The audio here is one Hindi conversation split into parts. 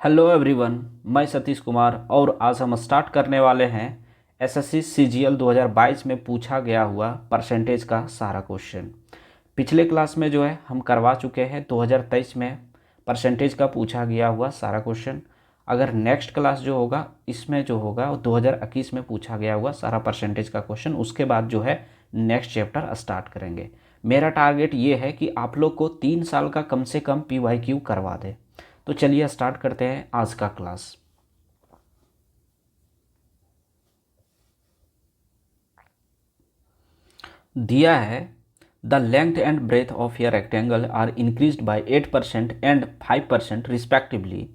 हेलो एवरीवन, मैं सतीश कुमार और आज हम स्टार्ट करने वाले हैं एसएससी सीजीएल 2022 में पूछा गया हुआ परसेंटेज का सारा क्वेश्चन। पिछले क्लास में जो है हम करवा चुके हैं 2023 में परसेंटेज का पूछा गया हुआ सारा क्वेश्चन। अगर नेक्स्ट क्लास जो होगा इसमें जो होगा वो 2021 में पूछा गया हुआ सारा परसेंटेज का क्वेश्चन, उसके बाद जो है नेक्स्ट चैप्टर स्टार्ट करेंगे। मेरा टारगेट ये है कि आप लोग को 3 साल का कम से कम PYQ करवा दे। तो चलिए स्टार्ट करते हैं आज का क्लास। दिया है the length and breadth of a rectangle are increased by 8% and 5% respectively.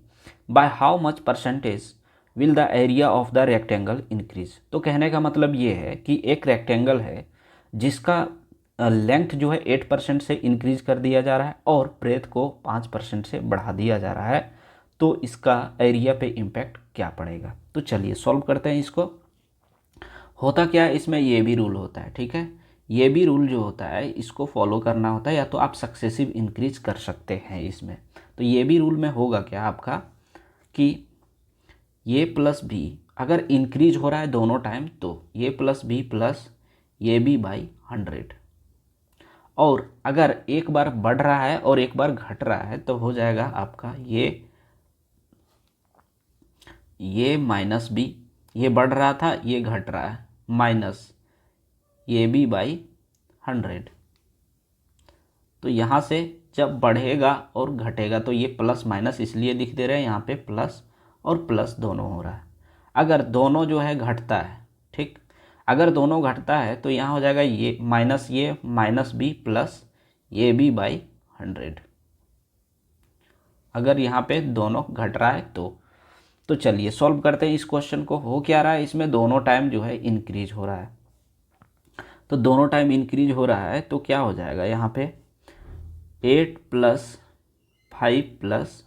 By how much percentage will the area of the rectangle increase. तो कहने का मतलब ये है कि एक रेक्टेंगल है जिसका लेंथ जो है 8% से इंक्रीज कर दिया जा रहा है और ब्रेथ को 5% से बढ़ा दिया जा रहा है, तो इसका एरिया पे इम्पैक्ट क्या पड़ेगा। तो चलिए सॉल्व करते हैं इसको। होता क्या है, इसमें ये भी रूल होता है, ठीक है। ये भी रूल जो होता है इसको फॉलो करना होता है, या तो आप सक्सेसिव इंक्रीज कर सकते हैं इसमें। तो ये भी रूल में होगा क्या आपका कि ये प्लस बी अगर इंक्रीज हो रहा है दोनों टाइम तो ये प्लस बी प्लस ये बी बाई 100, और अगर एक बार बढ़ रहा है और एक बार घट रहा है तो हो जाएगा आपका ये माइनस बी, ये बढ़ रहा था ये घट रहा है, माइनस ये बी बाई 100। तो यहाँ से जब बढ़ेगा और घटेगा तो ये प्लस माइनस इसलिए दिख दे रहे हैं, यहाँ पे प्लस और प्लस दोनों हो रहा है। अगर दोनों जो है घटता है, ठीक, अगर दोनों घटता है तो यहाँ हो जाएगा ये माइनस बी प्लस ये बी बाई 100। अगर यहाँ पे दोनों घट रहा है तो चलिए सॉल्व करते हैं इस क्वेश्चन को। हो क्या रहा है, इसमें दोनों टाइम जो है इंक्रीज हो रहा है। तो दोनों टाइम इंक्रीज हो रहा है तो क्या हो जाएगा, यहाँ पे 8 प्लस 5 प्लस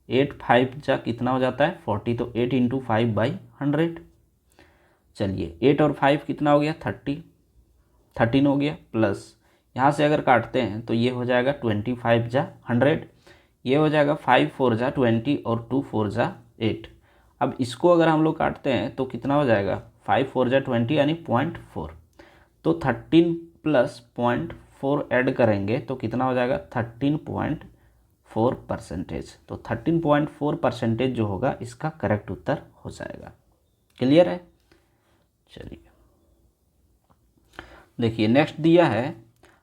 8, 5 जा कितना हो जाता है 40, तो 8 इंटू 5 बाई 100। चलिए 8 और 5 कितना हो गया 13 हो गया, प्लस यहाँ से अगर काटते हैं तो ये हो जाएगा 25 जा 100, ये हो जाएगा 5 4 जा 20 और 2 4 जा 8। अब इसको अगर हम लोग काटते हैं तो कितना हो जाएगा 5 4 जा 20 यानी 0.4। तो 13 प्लस 0.4 ऐड करेंगे तो कितना हो जाएगा 13.4%। तो 13.4% जो होगा इसका करेक्ट उत्तर हो जाएगा। क्लियर है। चलिए देखिए नेक्स्ट दिया है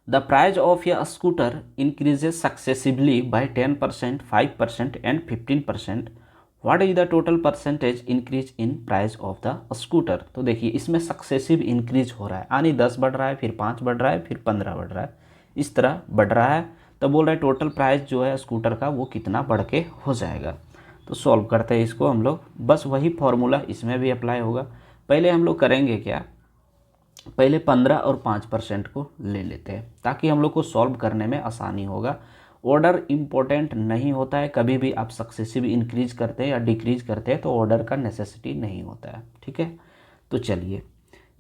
the price of a scooter increases successively by 10%, 5% and 15%। What is the total percentage increase in price of the scooter. तो देखिए इसमें सक्सेसिव इंक्रीज हो रहा है, यानी 10 बढ़ रहा है, फिर 5 बढ़ रहा है, फिर 15 बढ़ रहा है, इस तरह बढ़ रहा है। तो बोल रहा है टोटल प्राइस जो है स्कूटर का वो कितना बढ़ के हो जाएगा। तो सॉल्व करते हैं इसको हम लोग, बस वही फॉर्मूला इसमें भी अप्लाई होगा। पहले हम लोग करेंगे क्या, पहले 15 और 5% को ले लेते हैं ताकि हम लोग को सॉल्व करने में आसानी होगा। ऑर्डर इम्पोर्टेंट नहीं होता है, कभी भी आप सक्सेसिव इंक्रीज करते हैं या डिक्रीज करते हैं तो ऑर्डर का नेसेसिटी नहीं होता है, ठीक है। तो चलिए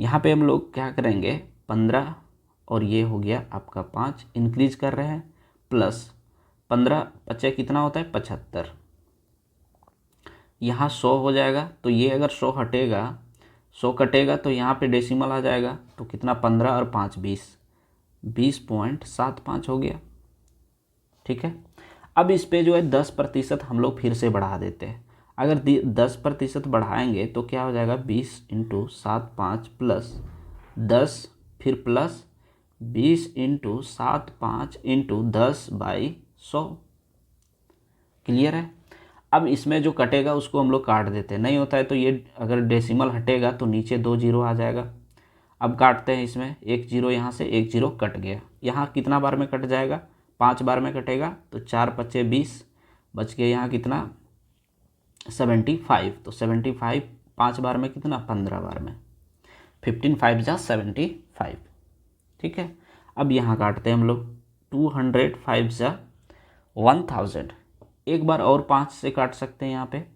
यहाँ पे हम लोग क्या करेंगे, 15 और ये हो गया आपका 5 इंक्रीज कर रहे हैं, प्लस 15 बचे कितना होता है 75, यहाँ 100 हो जाएगा। तो ये अगर 100 हटेगा 100 कटेगा तो यहाँ पे डेसिमल आ जाएगा, तो कितना 15 और 5 20.75 हो गया, ठीक है। अब इस पे जो है 10% हम लोग फिर से बढ़ा देते हैं। अगर 10% बढ़ाएंगे तो क्या हो जाएगा 20 इंटू 7 5 प्लस 10 फिर plus 20 into 7 5 into 10 by 100। Clear है। अब इसमें जो कटेगा उसको हम लोग काट देते हैं, नहीं होता है तो ये अगर डेसिमल हटेगा तो नीचे 2 जीरो आ जाएगा। अब काटते हैं, इसमें 1 जीरो यहाँ से 1 जीरो कट गया, यहाँ कितना बार में कट जाएगा 5 बार में कटेगा, तो 4 5 20 बच गया, यहाँ कितना 75, तो 75 5 बार में कितना 15 बार में 15 5 जा 75, ठीक है। अब यहाँ काटते हैं हम लोग 200 5 जा 1000, एक बार और 5 से काट सकते हैं यहाँ पे,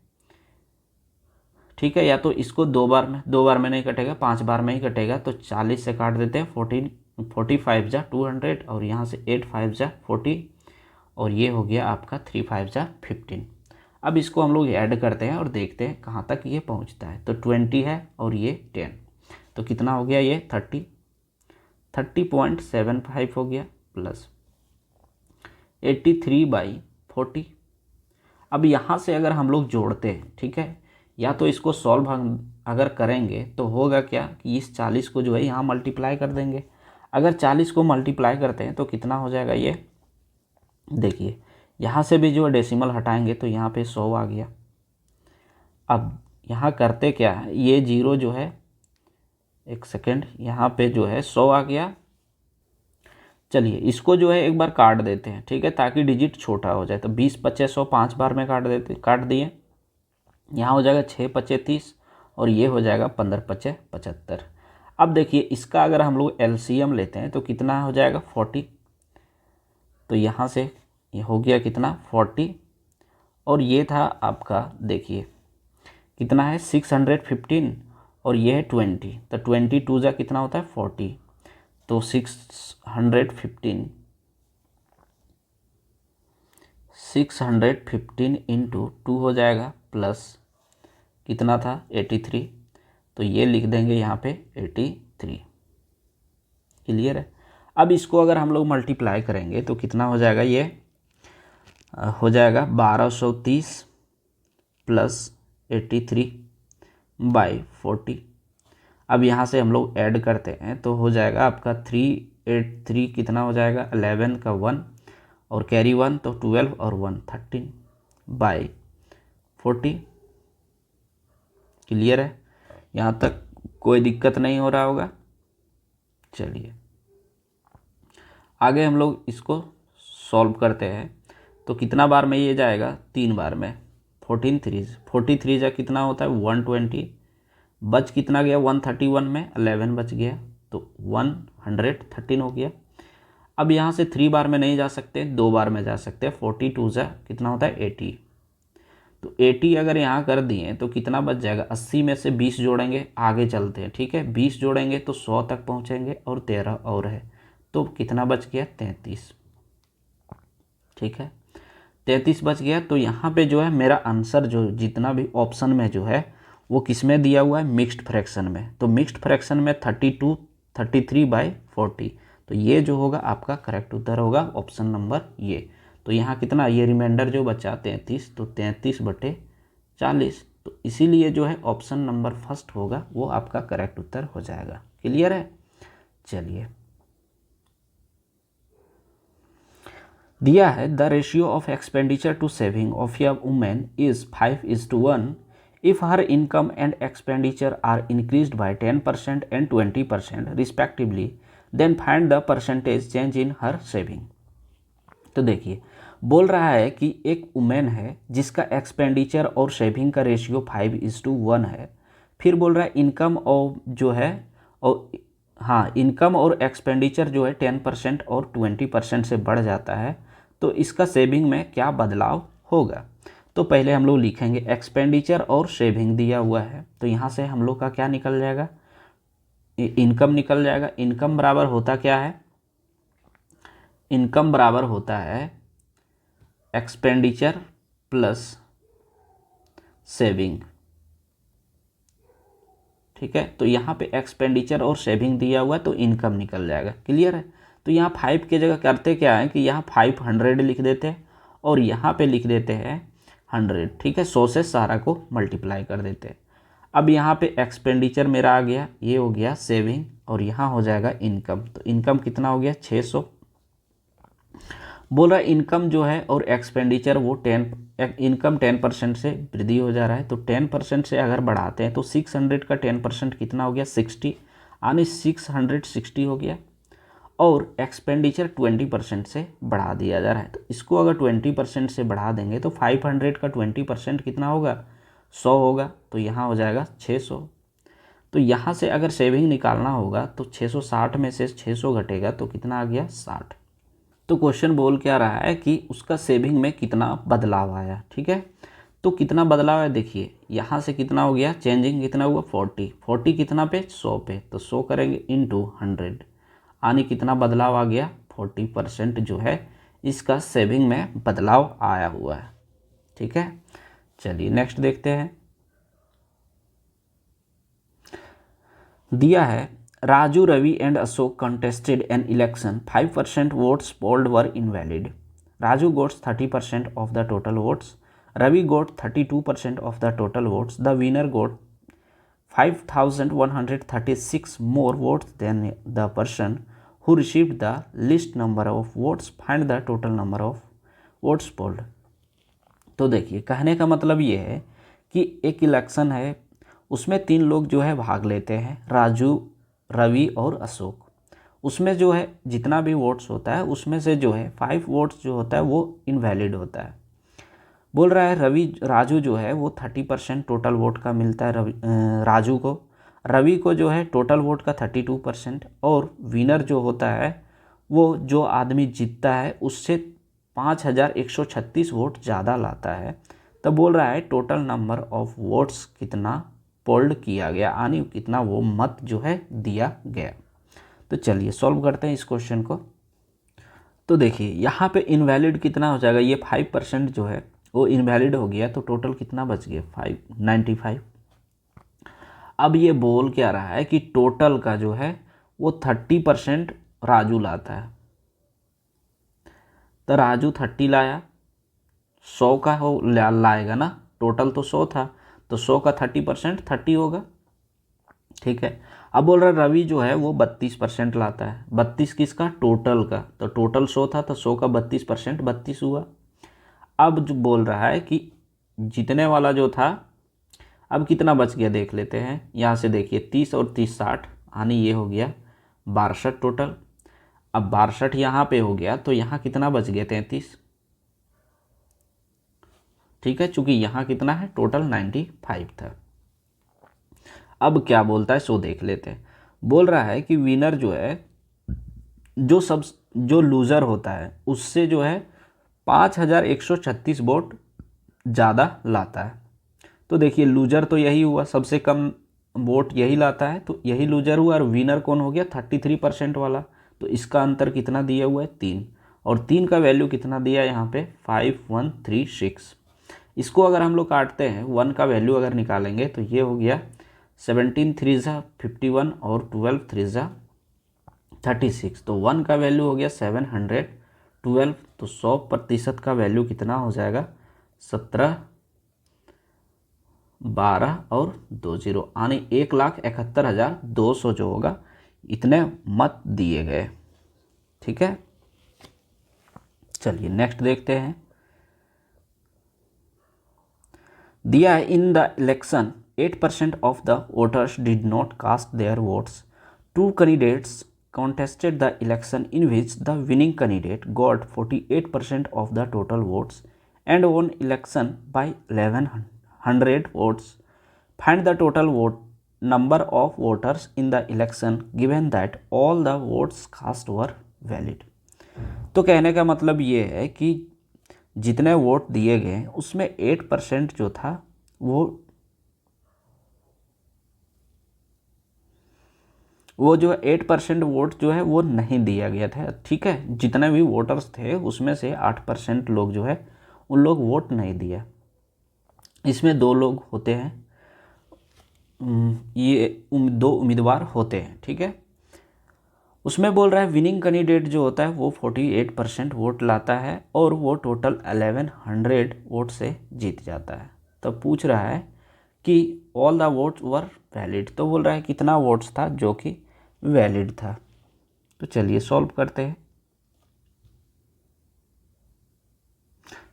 ठीक है। या तो इसको दो बार में नहीं कटेगा, 5 बार में ही कटेगा, तो 40 से काट देते हैं 45 जा 200 और यहाँ से 8 5 जा 40 और ये हो गया आपका 3 5 जा 15। अब इसको हम लोग ऐड करते हैं और देखते हैं कहाँ तक ये पहुँचता है। तो 20 है और ये 10, तो कितना हो गया ये 30.75 हो गया प्लस 83/40। अब यहाँ से अगर हम लोग जोड़ते हैं, ठीक है, या तो इसको सॉल्व हम अगर करेंगे तो होगा क्या कि इस 40 को जो है यहाँ मल्टीप्लाई कर देंगे। अगर 40 को मल्टीप्लाई करते हैं तो कितना हो जाएगा ये, देखिए यहाँ से भी जो है डेसिमल हटाएंगे तो यहाँ पे 100 आ गया। अब यहाँ करते क्या है, ये जीरो जो है, एक सेकेंड, यहाँ पे जो है 100 आ गया। चलिए इसको जो है एक बार काट देते हैं, ठीक है, ताकि डिजिट छोटा हो जाए। तो 20 × 100 5 बार में काट दिए। यहाँ हो जाएगा 6 × 30 और ये हो जाएगा 15 × 75। अब देखिए इसका अगर हम लोग एलसीएम लेते हैं तो कितना हो जाएगा 40। तो यहाँ से ये हो गया कितना 40 और ये था आपका, देखिए कितना है 615 और ये है 20। तो 20 2 जा कितना होता है 40, तो 615 इंटू 2 हो जाएगा प्लस कितना था 83। तो ये लिख देंगे यहाँ पे 83। क्लियर है। अब इसको अगर हम लोग मल्टीप्लाई करेंगे तो कितना हो जाएगा, ये हो जाएगा 1230 प्लस 83/40। अब यहाँ से हम लोग ऐड करते हैं तो हो जाएगा आपका 383 कितना हो जाएगा 11 का 1 और कैरी 1 तो 12 और 1 13/40। क्लियर है, यहाँ तक कोई दिक्कत नहीं हो रहा होगा। चलिए आगे हम लोग इसको सॉल्व करते हैं। तो कितना बार में ये जाएगा, 3 बार में। 43 जा कितना होता है 120, बच कितना गया 131 में 11 बच गया तो 113 हो गया। अब यहाँ से 3 बार में नहीं जा सकते, 2 बार में जा सकते हैं। 42 जा कितना होता है 80, तो 80 अगर यहाँ कर दिए तो कितना बच जाएगा, 80 में से 20 जोड़ेंगे, आगे चलते हैं, ठीक है, 20 जोड़ेंगे तो 100 तक पहुँचेंगे और 13 और है, तो कितना बच गया 33। ठीक है 33 बच गया। तो यहाँ पे जो है मेरा आंसर जो जितना भी ऑप्शन में जो है वो किस में दिया हुआ है, मिक्स्ड फ्रैक्शन में। तो मिक्स्ड फ्रैक्शन में 33/40, तो ये जो होगा आपका करेक्ट उत्तर होगा ऑप्शन नंबर ये। तो यहाँ कितना, ये रिमाइंडर जो बचा 33, तो 33/40, तो इसीलिए जो है ऑप्शन नंबर फर्स्ट होगा वो आपका करेक्ट उत्तर हो जाएगा। क्लियर है। चलिए दिया है the ratio of expenditure to saving of a women is 5:1 if her income and expenditure are increased by 10% and 20% respectively, then find the percentage change in her saving। तो देखिए बोल रहा है कि एक वुमेन है जिसका एक्सपेंडिचर और सेविंग का रेशियो 5:1 है। फिर बोल रहा है इनकम और जो है और हाँ इनकम और एक्सपेंडिचर जो है 10% और 20% से बढ़ जाता है, तो इसका सेविंग में क्या बदलाव होगा। तो पहले हम लोग लिखेंगे एक्सपेंडिचर और सेविंग दिया हुआ है, तो यहाँ से हम लोग का क्या निकल जाएगा, इनकम निकल जाएगा। इनकम बराबर होता क्या है, इनकम बराबर होता है एक्सपेंडिचर प्लस सेविंग। ठीक है, तो यहाँ पे एक्सपेंडिचर और सेविंग दिया हुआ है तो इनकम निकल जाएगा। क्लियर है। तो यहाँ 5 की जगह करते क्या है कि यहाँ 500 लिख देते हैं और यहाँ पे लिख देते हैं 100। ठीक है, 100 से सारा को मल्टीप्लाई कर देते हैं। अब यहाँ पे एक्सपेंडिचर मेरा आ गया, ये हो गया सेविंग और यहाँ हो जाएगा इनकम। तो इनकम कितना हो गया 600। बोल रहा है इनकम जो है और एक्सपेंडिचर वो इनकम 10% से वृद्धि हो जा रहा है, तो 10% से अगर बढ़ाते हैं तो 600 का 10% कितना हो गया 60, यानी 660 हो गया। और एक्सपेंडिचर 20% से बढ़ा दिया जा रहा है, तो इसको अगर 20% से बढ़ा देंगे तो 500 का 20% कितना होगा 100 होगा, तो यहाँ हो जाएगा 600। तो यहाँ से अगर सेविंग निकालना होगा तो 660 में से 600 घटेगा तो कितना आ गया 60। तो क्वेश्चन बोल क्या रहा है कि उसका सेविंग में कितना बदलाव आया। ठीक है, तो कितना बदलाव है देखिए, यहाँ से कितना हो गया चेंजिंग, कितना हुआ 40 कितना पे 100 पे, तो 100 करेंगे इंटू 100, यानी कितना बदलाव आ गया 40% जो है इसका सेविंग में बदलाव आया हुआ है। ठीक है, चलिए नेक्स्ट देखते हैं। दिया है Raju, Ravi and Ashok contested an election. 5% votes polled were invalid. Raju got 30% of the total votes. Ravi got 32% of the total votes. The winner got 5,136 more votes than the person who received the least number of votes. Find the total number of votes polled. तो देखिए कहने का मतलब ये है कि एक इलेक्शन है, उसमें 3 लोग जो है भाग लेते हैं, राजू, रवि और अशोक। उसमें जो है जितना भी वोट्स होता है उसमें से जो है 5 वोट्स जो होता है वो इनवैलिड होता है। बोल रहा है राजू जो है वो 30% टोटल वोट का मिलता है राजू को। रवि को जो है टोटल वोट का 32% और विनर जो होता है वो जो आदमी जीतता है उससे 5,136 वोट ज़्यादा लाता है। तब बोल रहा है टोटल नंबर ऑफ वोट्स कितना पोल्ड किया गया, यानी कितना वो मत जो है दिया गया। तो चलिए सॉल्व करते हैं इस क्वेश्चन को। तो देखिए यहाँ पे इनवैलिड कितना हो जाएगा, ये 5% जो है वो इनवैलिड हो गया, तो टोटल कितना बच गया 595। अब ये बोल क्या रहा है कि टोटल का जो है वो 30% राजू लाता है। तो राजू 30 लाया, 100 का हो लाएगा ना, टोटल तो 100 था तो 100 का 30% 30 होगा, ठीक है। अब बोल रहा है रवि जो है वो 32% लाता है। 32 किसका, टोटल का, तो टोटल 100 था तो 100 का 32% 32 हुआ। अब जो बोल रहा है कि जीतने वाला जो था अब कितना बच गया देख लेते हैं। यहाँ से देखिए 30 और 30 60, यानी ये हो गया 62 टोटल। अब 62 यहाँ पे हो गया तो यहाँ कितना बच गया 33, ठीक है, चूंकि यहाँ कितना है टोटल 95 था। अब क्या बोलता है सो देख लेते हैं। बोल रहा है कि विनर जो है जो लूज़र होता है उससे जो है 5,136 वोट ज़्यादा लाता है। तो देखिए लूज़र तो यही हुआ, सबसे कम वोट यही लाता है, तो यही लूज़र हुआ। और विनर कौन हो गया 33% वाला, तो इसका अंतर कितना दिया हुआ है 3, और 3 का वैल्यू कितना दिया है यहाँ पे 5136। इसको अगर हम लोग काटते हैं 1 का वैल्यू अगर निकालेंगे तो ये हो गया 17 3 ज़ा 51 और 12 3 ज़ा 36, तो 1 का वैल्यू हो गया 712। तो 100% का वैल्यू कितना हो जाएगा 17 12 और 20, यानी 1,71,200 जो होगा इतने मत दिए गए, ठीक है। चलिए नेक्स्ट देखते हैं। दिया है in the election 8% of the voters did not cast their votes. 2 candidates contested the election in which the winning candidate got 48% of the total votes and won election by 1,100 votes. Find the total vote number of voters in the election given that all the votes cast were valid. तो कहने का मतलब ये है कि जितने वोट दिए गए उसमें 8% जो था वो जो 8% वोट जो है वो नहीं दिया गया था, ठीक है। जितने भी वोटर्स थे उसमें से 8% लोग जो है उन लोग वोट नहीं दिया। इसमें 2 लोग होते हैं, ये 2 उम्मीदवार होते हैं, ठीक है। उसमें बोल रहा है विनिंग कैंडिडेट जो होता है वो 48% वोट लाता है और वो टोटल 1100 वोट से जीत जाता है। तो पूछ रहा है कि all the votes were valid, तो बोल रहा है कितना वोट्स था जो कि वैलिड था। तो चलिए सॉल्व करते हैं।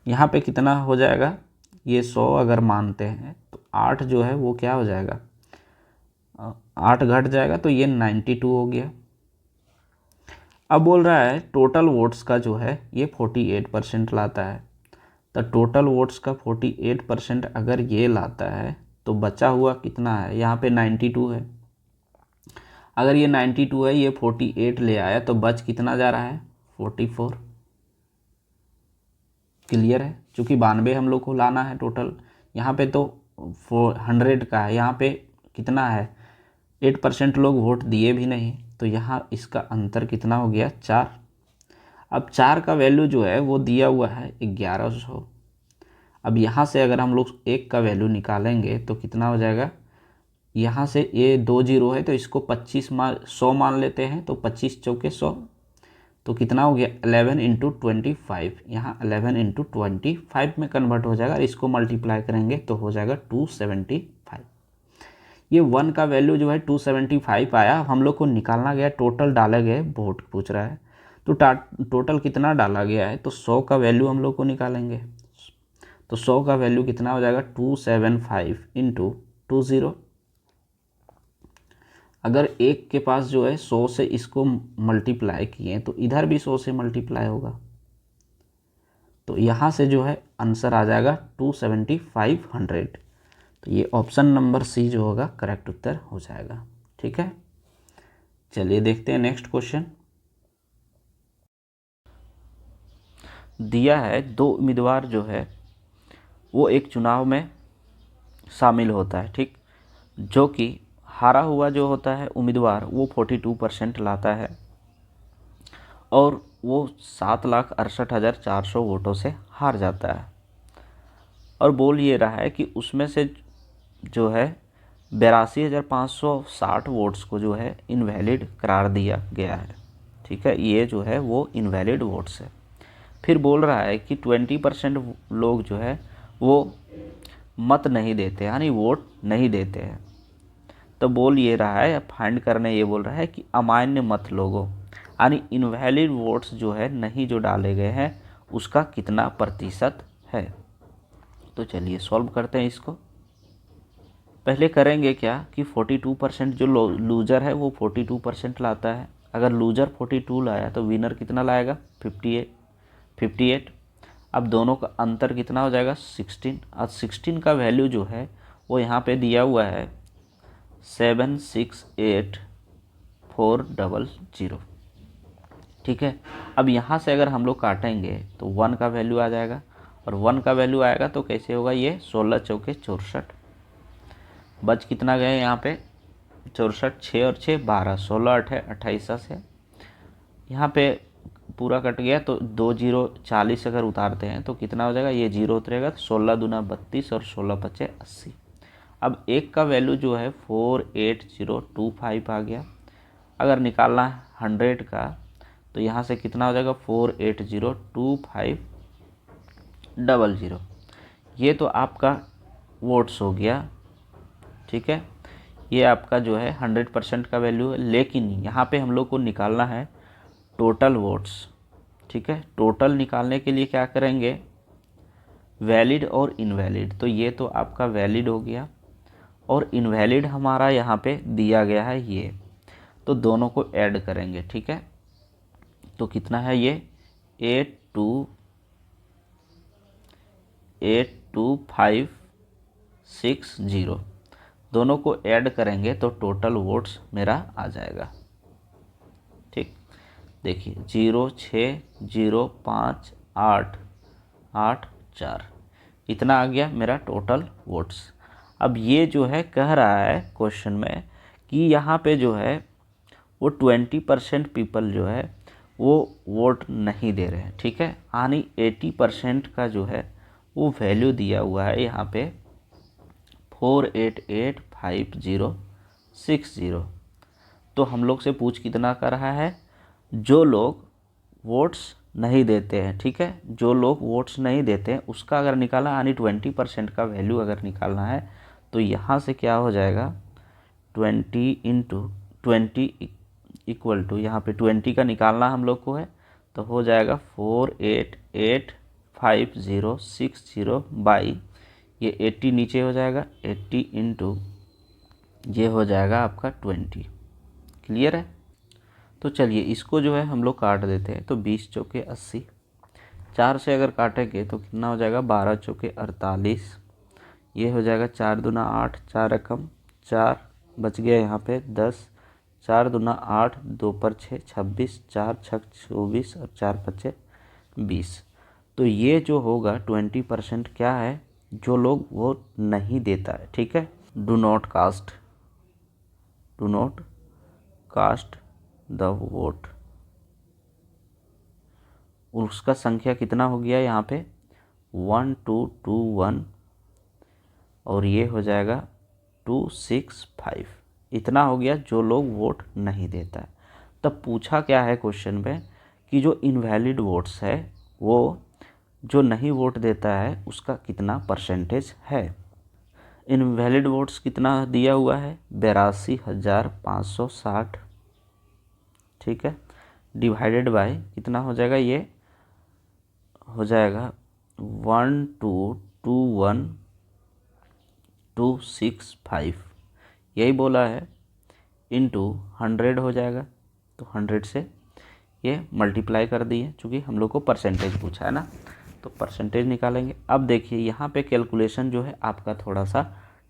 यहाँ पे कितना हो जाएगा, ये 100 अगर मानते हैं तो 8 जो है वो क्या हो जाएगा 8 घट जाएगा, तो ये 92 हो गया। अब बोल रहा है टोटल वोट्स का जो है ये 48% लाता है। तो टोटल वोट्स का 48% अगर ये लाता है तो बचा हुआ कितना है, यहाँ पे 92 है। अगर ये 92 है, ये 48 ले आया तो बच कितना जा रहा है 44। क्लियर है, चूँकि 92 हम लोग को लाना है टोटल, यहाँ पे तो 100 का है, यहाँ पे कितना है 8% लोग वोट दिए भी नहीं, तो यहाँ इसका अंतर कितना हो गया 4। अब 4 का वैल्यू जो है वो दिया हुआ है 1100। अब यहाँ से अगर हम लोग 1 का वैल्यू निकालेंगे तो कितना हो जाएगा, यहाँ से ये 2 जीरो है तो इसको 100 मान लेते हैं, तो 25 चौके 100, तो कितना हो गया 11 इंटू 25, यहाँ 11 इंटू 25 में कन्वर्ट हो जाएगा, और इसको मल्टीप्लाई करेंगे तो हो जाएगा 275। ये 1 का वैल्यू जो है 275 आया। हम लोग को निकालना गया, टोटल डाला गया है, वोट पूछ रहा है, तो टोटल कितना डाला गया है, तो 100 का वैल्यू हम लोग को निकालेंगे। तो 100 का वैल्यू कितना हो जाएगा 275 इंटू 20। अगर एक के पास जो है 100 से इसको मल्टीप्लाई किए तो इधर भी 100 से मल्टीप्लाई होगा, तो यहाँ से जो है आंसर आ जाएगा 27500। तो ये ऑप्शन नंबर सी जो होगा करेक्ट उत्तर हो जाएगा। ठीक है, चलिए देखते हैं नेक्स्ट क्वेश्चन। दिया है 2 उम्मीदवार जो है वो एक चुनाव में शामिल होता है, ठीक, जो कि हारा हुआ जो होता है उम्मीदवार वो 42% लाता है और वो 7,68,400 वोटों से हार जाता है। और बोल ये रहा है कि उसमें से जो है 82,560 वोट्स को जो है इनवैलिड करार दिया गया है। ठीक है, ये जो है वो इनवैलिड वोट्स है। फिर बोल रहा है कि 20% लोग जो है वो मत नहीं देते, यानी वोट नहीं देते हैं। तो बोल ये रहा है, फाइंड करने ये बोल रहा है कि अमान्य मत लोगों, यानी इनवैलिड वोट्स जो है नहीं जो डाले गए हैं उसका कितना प्रतिशत है। तो चलिए सॉल्व करते हैं इसको। पहले करेंगे क्या कि 42% जो लूज़र है वो 42% लाता है। अगर लूज़र 42 लाया तो विनर कितना लाएगा 58। अब दोनों का अंतर कितना हो जाएगा 16। और 16 का वैल्यू जो है वो यहाँ पे दिया हुआ है 768400। ठीक है, अब यहाँ से अगर हम लोग काटेंगे तो 1 का वैल्यू आ जाएगा, और 1 का वैल्यू आएगा तो कैसे होगा, ये 16 चौके 64, बच कितना गए यहाँ पे 64, 6 और 6 12, 16 8 28 से यहाँ पे पूरा कट गया, तो 2 जीरो 40 अगर उतारते हैं तो कितना हो जाएगा, ये जीरो उतरेगा तो 16 दूना 32 और 16 पचे 80। अब 1 का वैल्यू जो है 48025 आ गया। अगर निकालना है 100 का तो यहाँ से कितना हो जाएगा 4802500। ये तो आपका वोट्स हो गया। ठीक है, ये आपका जो है 100% का वैल्यू है, लेकिन यहाँ पे हम लोग को निकालना है टोटल वोट्स। ठीक है, टोटल निकालने के लिए क्या करेंगे, वैलिड और इनवैलिड। तो ये तो आपका वैलिड हो गया और इनवैलिड हमारा यहाँ पे दिया गया है ये, तो दोनों को ऐड करेंगे। ठीक है, तो कितना है ये 82560, दोनों को ऐड करेंगे तो टोटल वोट्स मेरा आ जाएगा। ठीक, देखिए 0605884 इतना आ गया मेरा टोटल वोट्स। अब ये जो है कह रहा है क्वेश्चन में कि यहाँ पे जो है वो 20% पीपल जो है वो वोट नहीं दे रहे हैं। ठीक है, यानी 80% का जो है वो वैल्यू दिया हुआ है यहाँ पे 4885060। तो हम लोग से पूछ कितना कर रहा है, जो लोग वोट्स नहीं देते हैं। ठीक है, जो लोग वोट्स नहीं देते हैं उसका अगर निकालना, यानी 20% का वैल्यू अगर निकालना है तो यहाँ से क्या हो जाएगा 20 इंटू 20 इक्वल टू, यहाँ पे 20 का निकालना हम लोग को है तो हो जाएगा 4885060 बाई, ये 80 नीचे हो जाएगा 80 इंटू ये हो जाएगा आपका 20। क्लियर है, तो चलिए इसको जो है हम लोग काट देते हैं। तो 20 चौके 80, 4 से अगर काटेंगे तो कितना हो जाएगा 12 चौके 48, ये हो जाएगा 4 दूना 8, 4 रकम 4 बच गया यहाँ पे 10, 4 दूना 8, 2 पर 6 26, 4 छक 24 और 4 पचे 20। तो ये जो होगा 20% क्या है, जो लोग वोट नहीं देता है। ठीक है, do not cast the vote, उसका संख्या कितना हो गया यहाँ पे 1221 और ये हो जाएगा 265। इतना हो गया जो लोग वोट नहीं देता है। तब पूछा क्या है क्वेश्चन में कि जो इनवैलिड वोट्स है वो जो नहीं वोट देता है उसका कितना परसेंटेज है। इनवैलिड वोट्स कितना दिया हुआ है 82,560, ठीक है, डिवाइडेड बाय कितना हो जाएगा, ये हो जाएगा 1221,265, यही बोला है, इनटू 100 हो जाएगा। तो 100 से ये मल्टीप्लाई कर दिए, चूँकि हम लोग को परसेंटेज पूछा है ना, तो परसेंटेज निकालेंगे। अब देखिए यहाँ पे कैलकुलेशन जो है आपका थोड़ा सा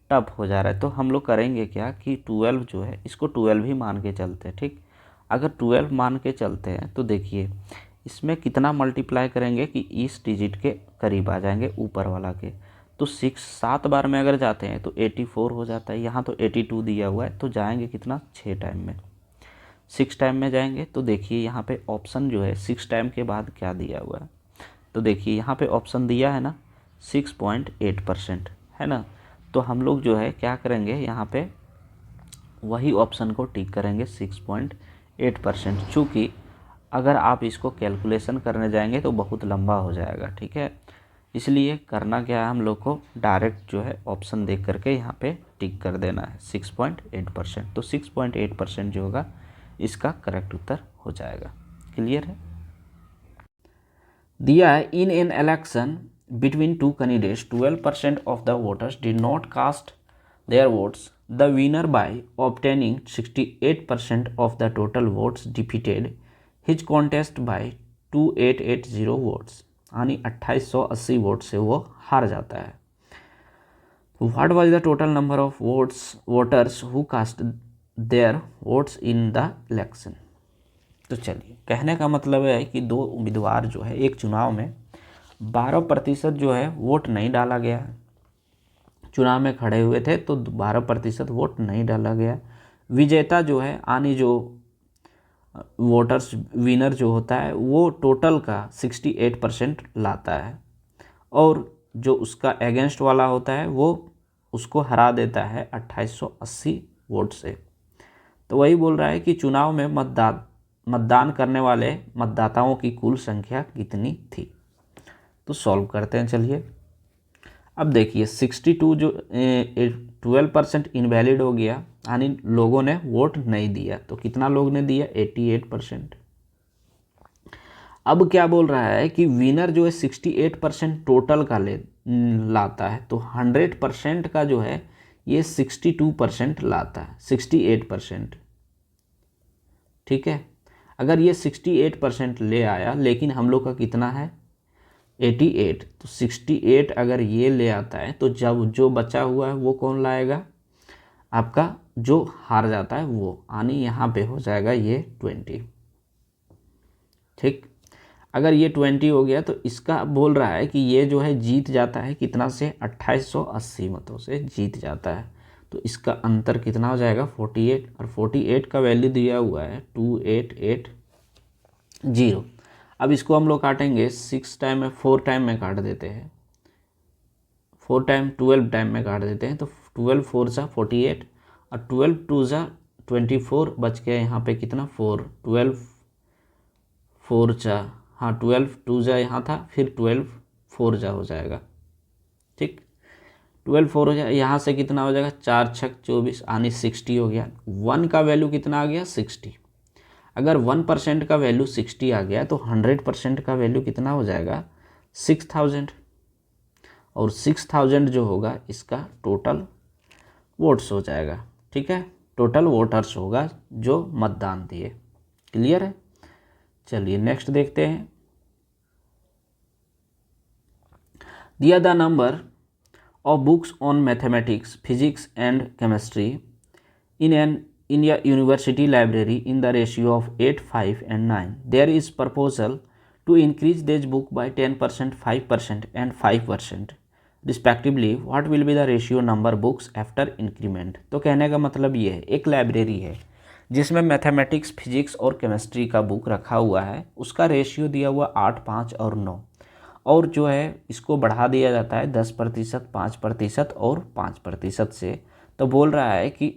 टफ हो जा रहा है, तो हम लोग करेंगे क्या कि 12 जो है इसको 12 ही मान के चलते हैं, ठीक। अगर 12 मान के चलते हैं तो देखिए इसमें कितना मल्टीप्लाई करेंगे कि इस डिजिट के करीब आ जाएंगे ऊपर वाला के। तो 7 बार में अगर जाते हैं तो 84 हो जाता है। यहाँ तो 82 दिया हुआ है, तो जाएंगे कितना 6 टाइम में, 6 टाइम में जाएंगे। तो देखिए यहाँ पे ऑप्शन जो है 6 टाइम के बाद क्या दिया हुआ है, तो देखिए यहाँ पे ऑप्शन दिया है ना 6.8% है ना। तो हम लोग जो है क्या करेंगे, यहाँ पे वही ऑप्शन को टिक करेंगे 6.8%। चूँकि अगर आप इसको कैलकुलेशन करने जाएंगे तो बहुत लंबा हो जाएगा, ठीक है। इसलिए करना क्या है, हम लोग को डायरेक्ट जो है ऑप्शन देख करके यहाँ पे टिक कर देना है 6.8%। तो 6.8% जो होगा इसका करेक्ट उत्तर हो जाएगा। क्लियर है। दिया है in an election between two candidates 12% of the voters did not cast their votes, the winner by obtaining 68% of the total votes defeated his contest by 2880 votes, यानी 2880 वोट से वो हार जाता है। What was the total number of voters who cast their votes in the election. तो चलिए, कहने का मतलब है कि दो उम्मीदवार जो है एक चुनाव में 12% जो है वोट नहीं डाला गया, चुनाव में खड़े हुए थे तो 12% वोट नहीं डाला गया। विजेता जो है यानी जो वोटर्स विनर जो होता है वो टोटल का 68% लाता है, और जो उसका अगेंस्ट वाला होता है वो उसको हरा देता है 2880 वोट से। तो वही बोल रहा है कि चुनाव में मतदान करने वाले मतदाताओं की कुल संख्या कितनी थी। तो सॉल्व करते हैं, चलिए। अब देखिए 62 जो 12% इनवैलिड हो गया, यानी लोगों ने वोट नहीं दिया। तो कितना लोग ने दिया 88%। अब क्या बोल रहा है कि विनर जो है 68% टोटल का लाता है, तो 100% का जो है ये 62% लाता है, 68%, ठीक है। अगर ये 68% ले आया, लेकिन हम लोग का कितना है 88, तो 68 अगर ये ले आता है तो जब जो बचा हुआ है वो कौन लाएगा, आपका जो हार जाता है वो, यानी यहाँ पे हो जाएगा ये 20, ठीक। अगर ये 20 हो गया तो इसका बोल रहा है कि ये जो है जीत जाता है कितना से 2880 मतों से जीत जाता है। तो इसका अंतर कितना हो जाएगा 48, और 48 का वैल्यू दिया हुआ है 2880। अब इसको हम लोग काटेंगे 6 टाइम में, 4 टाइम में काट देते हैं, 4 टाइम 12 टाइम में काट देते हैं। तो 12 4 सा 48 और 12 2 सा 24 बच गया यहाँ पे कितना 4, 12 4 जा, हाँ 12 2 जा यहाँ था, फिर 12 4 जा हो जाएगा, ठीक। 12 4 हो जाए, यहाँ से कितना हो जाएगा 4 6 24, यानी 60 हो गया। 1 का वैल्यू कितना आ गया 60। अगर 1% का वैल्यू 60 आ गया तो 100% का वैल्यू कितना हो जाएगा 6000, और 6000 जो होगा इसका टोटल वोट्स हो जाएगा, ठीक है, टोटल वोटर्स होगा जो मतदान दिए। क्लियर है। चलिए नेक्स्ट देखते हैं। दिया the number of books on mathematics, physics and chemistry in a university library in the ratio of 8, 5 and 9. There is proposal to increase this book by 10%, 5% and 5% respectively. What will be the ratio number books after increment? तो कहने का मतलब ये है, एक लाइब्रेरी है जिसमें मैथमेटिक्स, फिजिक्स और केमिस्ट्री का बुक रखा हुआ है, उसका रेशियो दिया हुआ 8, 5 और 9, और जो है इसको बढ़ा दिया जाता है 10%, 5% और 5% से। तो बोल रहा है कि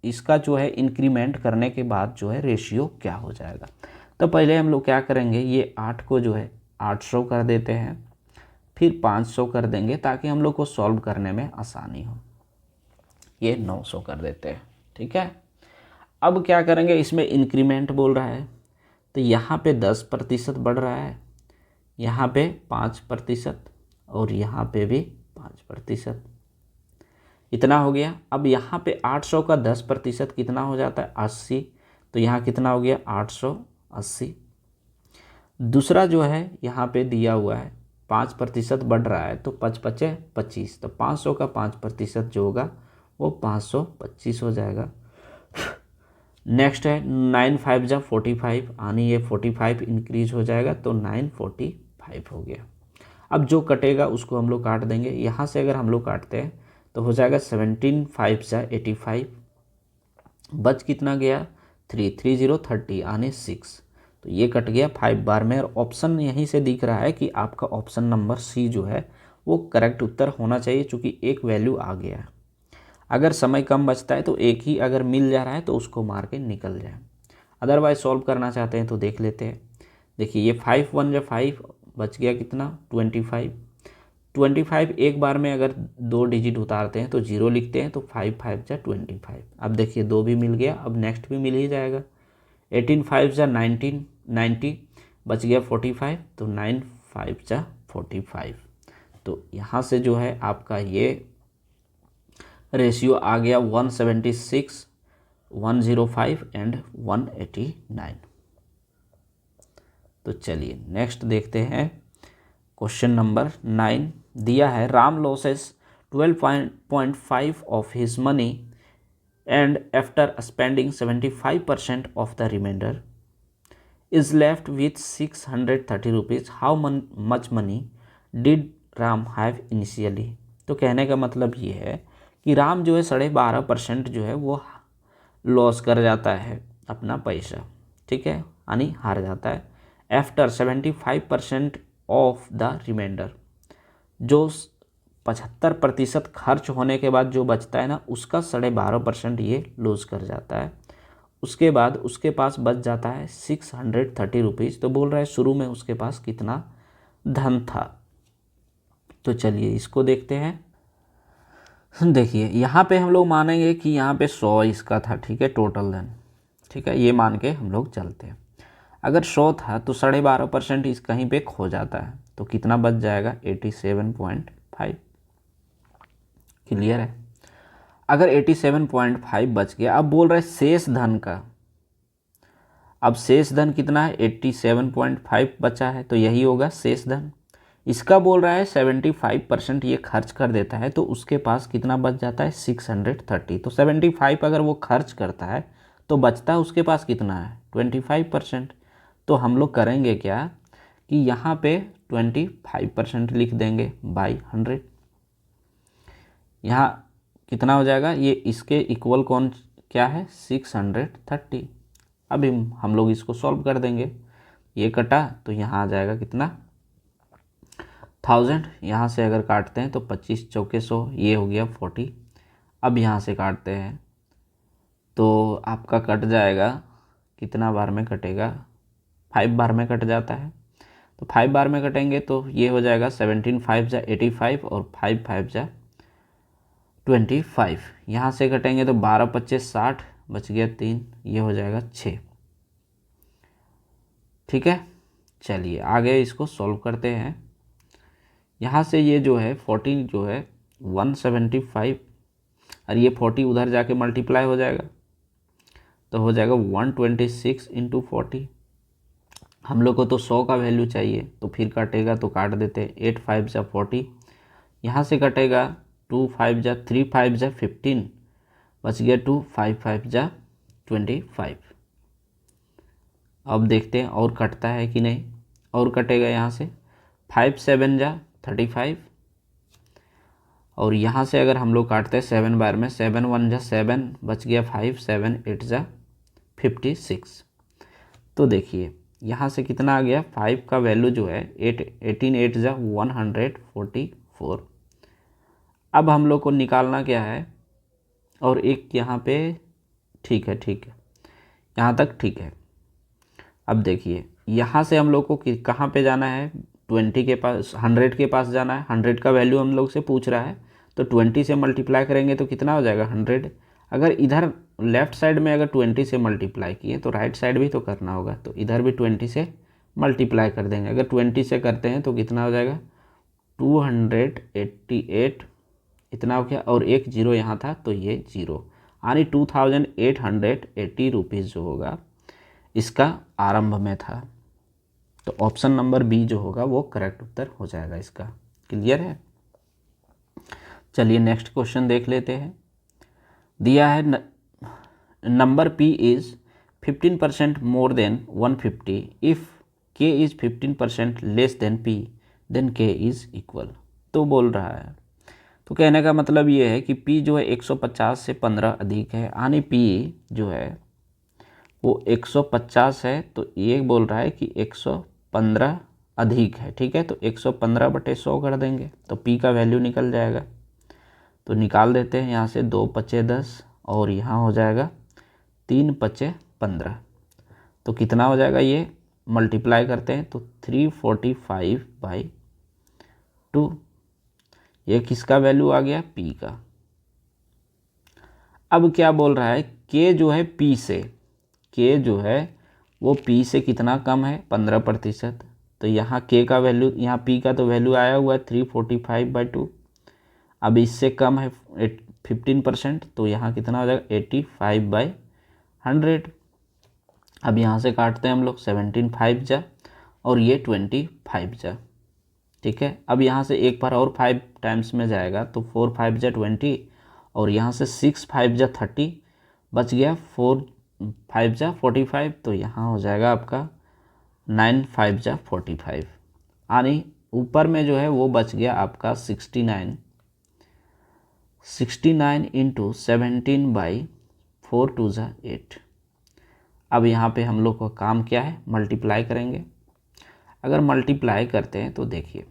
इसका जो है इंक्रीमेंट करने के बाद जो है रेशियो क्या हो जाएगा। तो पहले हम लोग क्या करेंगे, ये 8 को जो है 800 कर देते हैं, फिर 500 कर देंगे ताकि हम लोग को सॉल्व करने में आसानी हो। ये 900 कर देते हैं, ठीक है। अब क्या करेंगे, इसमें इंक्रीमेंट बोल रहा है, तो यहाँ पे 10% बढ़ रहा है, यहाँ पे 5% और यहाँ पे भी 5%, इतना हो गया। अब यहाँ पे 800 का 10% कितना हो जाता है, 80। तो यहाँ कितना हो गया, 880। दूसरा जो है यहाँ पे दिया हुआ है 5% बढ़ रहा है, तो 5 पचे 25, तो 500 का 5% जो होगा वो 525 हो जाएगा। नेक्स्ट है 9 5 जा 45, यानी ये 45 इंक्रीज हो जाएगा, तो 945 हो गया। अब जो कटेगा उसको हम लोग काट देंगे। यहाँ से अगर हम लोग काटते हैं तो हो जाएगा 17 5 जा 85, बच कितना गया 3 3 0 30, यानी 6। तो ये कट गया 5 बार में। और ऑप्शन यहीं से दिख रहा है कि आपका ऑप्शन नंबर सी जो है वो करेक्ट उत्तर होना चाहिए, चूँकि एक वैल्यू आ गया है। अगर समय कम बचता है तो एक ही अगर मिल जा रहा है तो उसको मार के निकल जाए। अदरवाइज सॉल्व करना चाहते हैं तो देख लेते हैं। देखिए ये 5 1 जा 5, बच गया कितना 25। 25 एक बार में अगर 2 डिजिट उतारते हैं तो 0 लिखते हैं, तो 5 5 जा 25। अब देखिए 2 भी मिल गया, अब नेक्स्ट भी मिल ही जाएगा। 18 5 जा 19 90, बच गया 45, तो 9 5 जा 45। तो यहाँ से जो है आपका ये रेशियो आ गया 176, 105 एंड 189। तो चलिए नेक्स्ट देखते हैं। क्वेश्चन नंबर 9 दिया है, Ram losses 12.5 of his money and after spending 75% of the remainder is left with 630 rupees. How much money did Ram have initially. तो कहने का मतलब ये है कि राम जो है 12.5% जो है वो लॉस कर जाता है अपना पैसा, ठीक है, यानी हार जाता है। आफ्टर 75% ऑफ द रिमाइंडर, जो 75% खर्च होने के बाद जो बचता है ना, उसका 12.5% ये लूज कर जाता है। उसके बाद उसके पास बच जाता है 630 रुपीज़। तो बोल रहा है शुरू में उसके पास कितना धन था। तो चलिए इसको देखते हैं। देखिए यहाँ पे हम लोग मानेंगे कि यहाँ पे 100 इसका था, ठीक है, टोटल धन, ठीक है, ये मान के हम लोग चलते हैं। अगर 100 था तो 12.5% इस कहीं पे खो जाता है, तो कितना बच जाएगा 87.5। क्लियर है। अगर 87.5 बच गया, अब बोल रहे शेष धन का। अब शेष धन कितना है, 87.5 बचा है, तो यही होगा शेष धन। इसका बोल रहा है 75% ये खर्च कर देता है, तो उसके पास कितना बच जाता है 630। तो 75 अगर वो खर्च करता है तो बचता है उसके पास कितना है 25%। तो हम लोग करेंगे क्या कि यहाँ पे 25% लिख देंगे बाई 100। यहाँ कितना हो जाएगा, ये इसके इक्वल कौन क्या है 630। अभी हम लोग इसको सॉल्व कर देंगे। ये कटा तो यहाँ आ जाएगा कितना 1000। यहाँ से अगर काटते हैं तो 25 चौके 100, ये हो गया 40। अब यहाँ से काटते हैं तो आपका कट जाएगा, कितना बार में कटेगा 5 बार में कट जाता है। तो 5 बार में कटेंगे तो ये हो जाएगा 17 5 जा 85 और 5 5 जा 25। यहाँ से कटेंगे तो 12 25 60, बच गया 3, ये हो जाएगा 6। ठीक है, चलिए आगे इसको सॉल्व करते हैं। यहाँ से ये जो है 40 जो है 175, और ये 40 उधर जाके मल्टीप्लाई हो जाएगा, तो हो जाएगा 126 इंटू 40। हम लोग को तो 100 का वैल्यू चाहिए, तो फिर काटेगा तो काट देते हैं। 8 5 जा 40, यहाँ से कटेगा 2 5 जा 3 5 जा 15, बच गया 2 5 5 जा 25। अब देखते हैं और कटता है कि नहीं, और कटेगा यहाँ से 5 7 जा 35, और यहाँ से अगर हम लोग काटते हैं 7 बार में, 7 1 जा 7, बच गया 5 7 8 जा 56। तो देखिए यहाँ से कितना आ गया, 5 का वैल्यू जो है 18 8 जा 144। अब हम लोग को निकालना क्या है, और एक यहाँ पे ठीक है, यहाँ तक ठीक है। अब देखिए यहाँ से हम लोग को कहाँ पे जाना है, 20 के पास, 100 के पास जाना है। 100 का वैल्यू हम लोग से पूछ रहा है, तो 20 से मल्टीप्लाई करेंगे तो कितना हो जाएगा 100। अगर इधर लेफ्ट साइड में अगर 20 से मल्टीप्लाई किए तो राइट साइड भी तो करना होगा, तो इधर भी 20 से मल्टीप्लाई कर देंगे। अगर 20 से करते हैं तो कितना हो जाएगा 288, इतना हो गया, और एक जीरो यहाँ था तो ये जीरो, यानी 2880 रुपीज़ जो होगा इसका आरंभ में था। तो ऑप्शन नंबर बी जो होगा वो करेक्ट उत्तर हो जाएगा इसका। क्लियर है। चलिए नेक्स्ट क्वेश्चन देख लेते हैं। दिया है number p is 15% more than 150, if k is 15% less than p then k is equal. तो बोल रहा है, तो कहने का मतलब ये है कि p जो है 150 से 15 अधिक है, यानी p जो है वो 150 है, तो ये बोल रहा है कि 115 अधिक है। ठीक है, तो 115/100 कर देंगे तो p का वैल्यू निकल जाएगा। तो निकाल देते हैं, यहाँ से 2 पचे 10 और यहाँ हो जाएगा 3 पचे 15। तो कितना हो जाएगा, ये मल्टीप्लाई करते हैं तो 345/2। ये किसका वैल्यू आ गया, p का। अब क्या बोल रहा है, k जो है p से, k जो है वो p से कितना कम है, 15%। तो यहाँ k का वैल्यू, यहाँ p का तो वैल्यू आया हुआ है 345/2। अब इससे कम है 15%, तो यहाँ कितना हो जाएगा 85/100। अब यहाँ से काटते हैं हम लोग, 17 5 जा और ये 25 जा। ठीक है, अब यहाँ से एक बार और 5 टाइम्स में जाएगा तो 4 5 जा 20, और यहाँ से 6 5 जा 30, बच गया 4 5 जा 45। तो यहाँ हो जाएगा आपका 9 5 जा 45, यानी ऊपर में जो है वो बच गया आपका 69 इंटू 17/4 2 जा 8। अब यहाँ पे हम लोग का काम क्या है, मल्टीप्लाई करेंगे। अगर मल्टीप्लाई करते हैं तो देखिए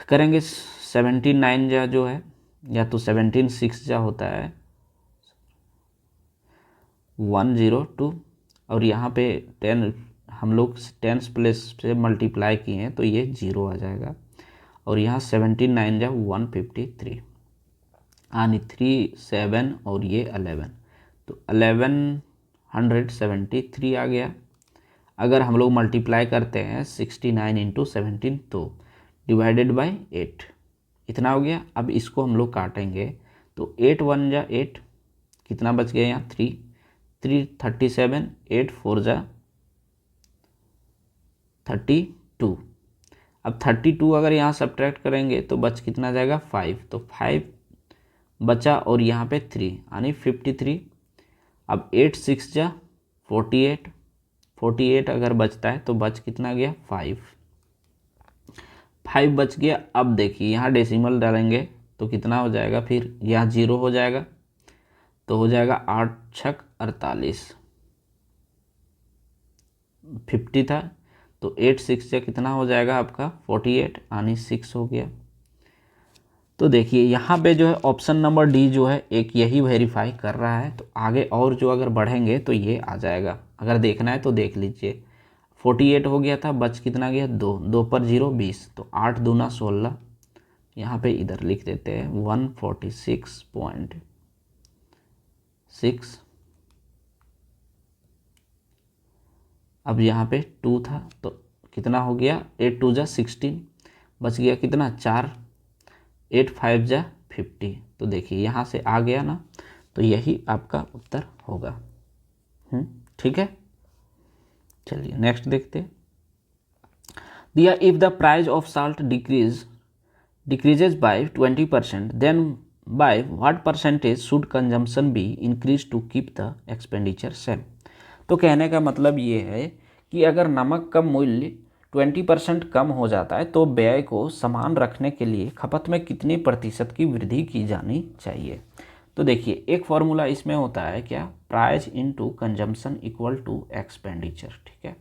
करेंगे 79 जा जो है, या तो 17 6 जा होता है 102, और यहाँ पे 10 हम लोग 10 प्लेस से मल्टीप्लाई किए हैं तो ये 0 आ जाएगा, और यहाँ 17 9 जा 153, यानी 3 7 और ये 11, तो 1173 आ गया। अगर हम लोग मल्टीप्लाई करते हैं 69 इंटू 17 तो डिवाइडेड बाय 8, इतना हो गया। अब इसको हम लोग काटेंगे तो 8 1 जा 8, कितना बच गया यहाँ 3 3 37, 8 4 जा 32। अब 32 अगर यहाँ सब्ट्रैक्ट करेंगे तो बच कितना जाएगा 5, तो 5 बचा और यहाँ पे 3, यानी 53। अब 8 6 जा 48, 48 अगर बचता है तो बच कितना गया 5 बच गया। अब देखिए यहाँ डेसिमल डालेंगे तो कितना हो जाएगा, फिर यहाँ 0 हो जाएगा, तो हो जाएगा 8 6 48, 50 था, तो 8 6 से कितना हो जाएगा आपका 48, यानी 6 हो गया। तो देखिए यहाँ पे जो है ऑप्शन नंबर डी जो है एक यही वेरीफाई कर रहा है। तो आगे और जो अगर बढ़ेंगे तो ये आ जाएगा, अगर देखना है तो देख लीजिए। 48 हो गया था, बच कितना गया 2, 2 पर 0 20, तो 8 दूना 16, यहाँ पे इधर लिख देते हैं 146.6। अब यहाँ पे 2 था तो कितना हो गया 8 2 जा 16, बच गया कितना 4, 8 5 जा 50। तो देखिए यहाँ से आ गया ना, तो यही आपका उत्तर होगा। ठीक है, चलिए नेक्स्ट देखते हैं। दिया if the price of salt decreases by 20%, then by what percentage should consumption be increase to keep the expenditure same. तो कहने का मतलब ये है कि अगर नमक का मूल्य 20% कम हो जाता है तो व्यय को समान रखने के लिए खपत में कितने प्रतिशत की वृद्धि की जानी चाहिए। तो देखिए एक फॉर्मूला इसमें होता है क्या, price into consumption equal to expenditure. ठीक है,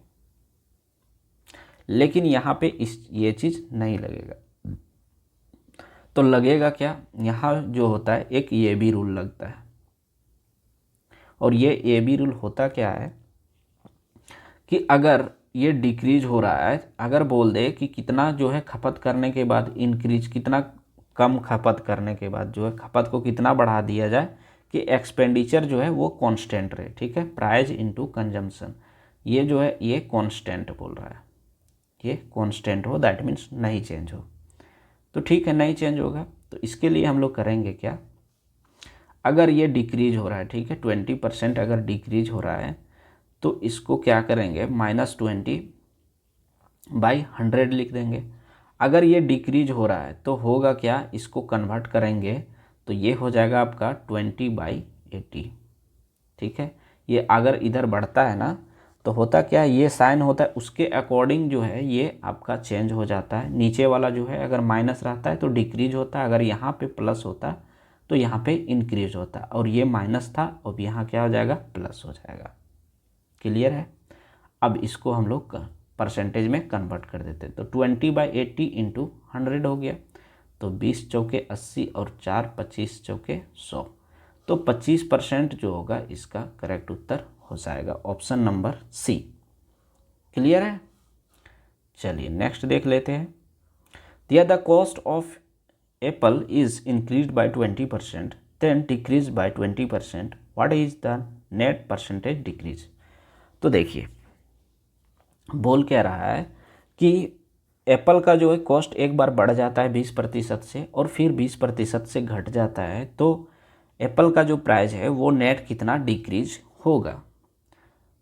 लेकिन यहाँ पे ये चीज़ नहीं लगेगा। तो लगेगा क्या, यहाँ जो होता है एक ये भी रूल लगता है, और ये भी रूल होता क्या है कि अगर ये डिक्रीज हो रहा है, अगर बोल दे कि कितना जो है खपत करने के बाद इंक्रीज, कितना कम खपत करने के बाद जो है खपत को कितना बढ़ा दिया जाए कि एक्सपेंडिचर जो है वो कांस्टेंट रहे, ठीक है, प्राइस इनटू कंजम्पशन, ये जो है ये कांस्टेंट बोल रहा है, ये कांस्टेंट हो, दैट मीन्स नहीं चेंज हो। तो ठीक है, नहीं चेंज होगा, तो इसके लिए हम लोग करेंगे क्या, अगर ये डिक्रीज हो रहा है, ठीक है, 20% अगर डिक्रीज हो रहा है तो इसको क्या करेंगे, -20/100 लिख देंगे। अगर ये डिक्रीज हो रहा है तो होगा क्या, इसको कन्वर्ट करेंगे तो ये हो जाएगा आपका 20/80, ठीक है। ये अगर इधर बढ़ता है ना तो होता क्या है, ये साइन होता है उसके अकॉर्डिंग जो है ये आपका चेंज हो जाता है। नीचे वाला जो है अगर माइनस रहता है तो डिक्रीज होता है, अगर यहाँ पे प्लस होता है तो यहाँ पे इंक्रीज होता है, और ये माइनस था और यहाँ क्या हो जाएगा, प्लस हो जाएगा। क्लियर है। अब इसको हम लोग परसेंटेज में कन्वर्ट कर देते हैं, तो 20/80 इंटू 100 हो गया, तो 20 चौके 80 और 4 25 चौके 100, तो 25% जो होगा इसका करेक्ट उत्तर हो जाएगा ऑप्शन नंबर सी। क्लियर है। चलिए नेक्स्ट देख लेते हैं। दिया the cost of apple is increase by 20% then decrease by 20%, what is the net percentage decrease. तो देखिए बोल क्या रहा है कि एप्पल का जो है कॉस्ट एक बार बढ़ जाता है 20% से और फिर 20% से घट जाता है, तो एप्पल का जो प्राइस है वो नेट कितना डिक्रीज होगा।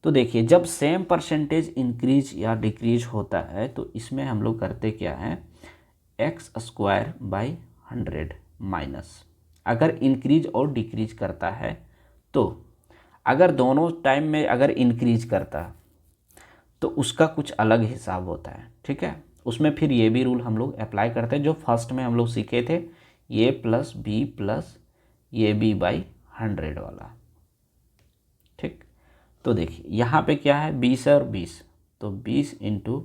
तो देखिए जब सेम परसेंटेज इंक्रीज या डिक्रीज होता है तो इसमें हम लोग करते क्या है, x²/100 माइनस, अगर इंक्रीज और डिक्रीज करता है तो अगर दोनों टाइम में अगर इंक्रीज करता तो उसका कुछ अलग हिसाब होता है, ठीक है। उसमें फिर ये भी रूल हम लोग अप्लाई करते हैं जो फर्स्ट में हम लोग सीखे थे, ये प्लस बी प्लस ये बी बाई 100 वाला, ठीक। तो देखिए यहाँ पे क्या है 20 और 20, तो 20 इंटू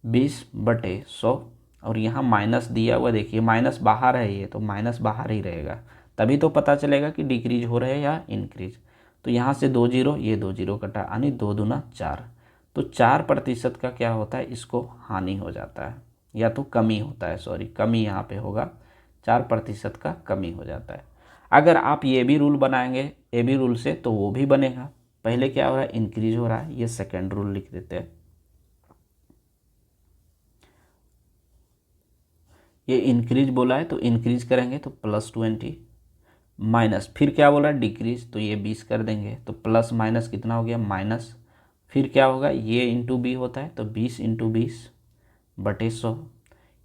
20/100, और यहाँ माइनस दिया हुआ, देखिए माइनस बाहर है, ये तो माइनस बाहर ही रहेगा, तभी तो पता चलेगा कि डिक्रीज हो रहे हैं या इंक्रीज। तो यहाँ से 2 0, ये 2 0 कटा, यानी 2 दूना 4, तो 4% का क्या होता है, इसको हानि हो जाता है या तो कमी होता है, सॉरी कमी यहाँ पे होगा, 4% का कमी हो जाता है। अगर आप ये भी रूल बनाएंगे ए बी रूल से तो वो भी बनेगा। पहले क्या हो रहा है, इंक्रीज हो रहा है, ये सेकेंड रूल लिख देते हैं, ये इंक्रीज बोला है तो इंक्रीज करेंगे तो +20 माइनस, फिर क्या बोला डिक्रीज, तो ये 20 कर देंगे, तो प्लस माइनस कितना हो गया माइनस, फिर क्या होगा, ये इंटू बी होता है तो 20 इंटू 20/100,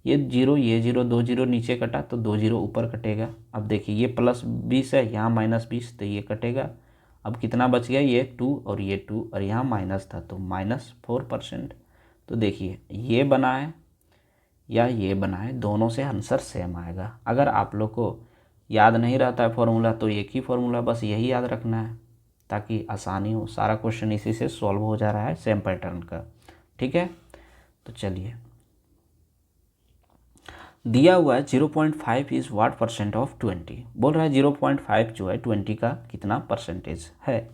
ये 0 ये 0 2 0 नीचे कटा तो 2 0 ऊपर कटेगा। अब देखिए ये +20 है, यहाँ -20 तो ये कटेगा, अब कितना बच गया, ये 2 और ये 2, और यहाँ माइनस था तो -4%। तो देखिए ये बना है या ये बना है, दोनों से आंसर सेम आएगा। अगर आप लोग को याद नहीं रहता है फॉर्मूला तो एक ही फॉर्मूला बस यही याद रखना है ताकि आसानी हो, सारा क्वेश्चन इसी से सॉल्व हो जा रहा है सेम पैटर्न का, ठीक है। तो चलिए दिया हुआ है 0.5 इज़ व्हाट % ऑफ 20, बोल रहा है 0.5 जो है 20 का कितना परसेंटेज है,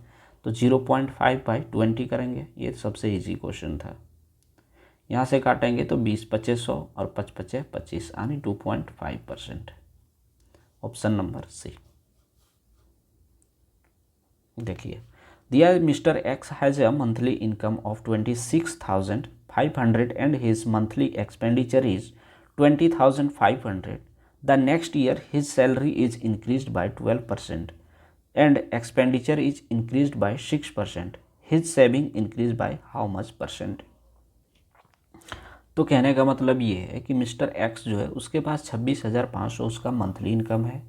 तो 0.5/20 करेंगे, ये सबसे इजी क्वेश्चन था। यहाँ से काटेंगे तो 20 25 100 और 5 5 25 यानी 2.5%, ऑप्शन नंबर सी। देखिए दिया mister X has a monthly income of 26,500 and his monthly expenditure is 20,500। The next year his salary is increased by 12% and expenditure is increased by 6%। His saving increase by how much %। तो कहने का मतलब ये है कि मिस्टर एक्स जो है उसके पास 26,500 उसका मंथली इनकम है,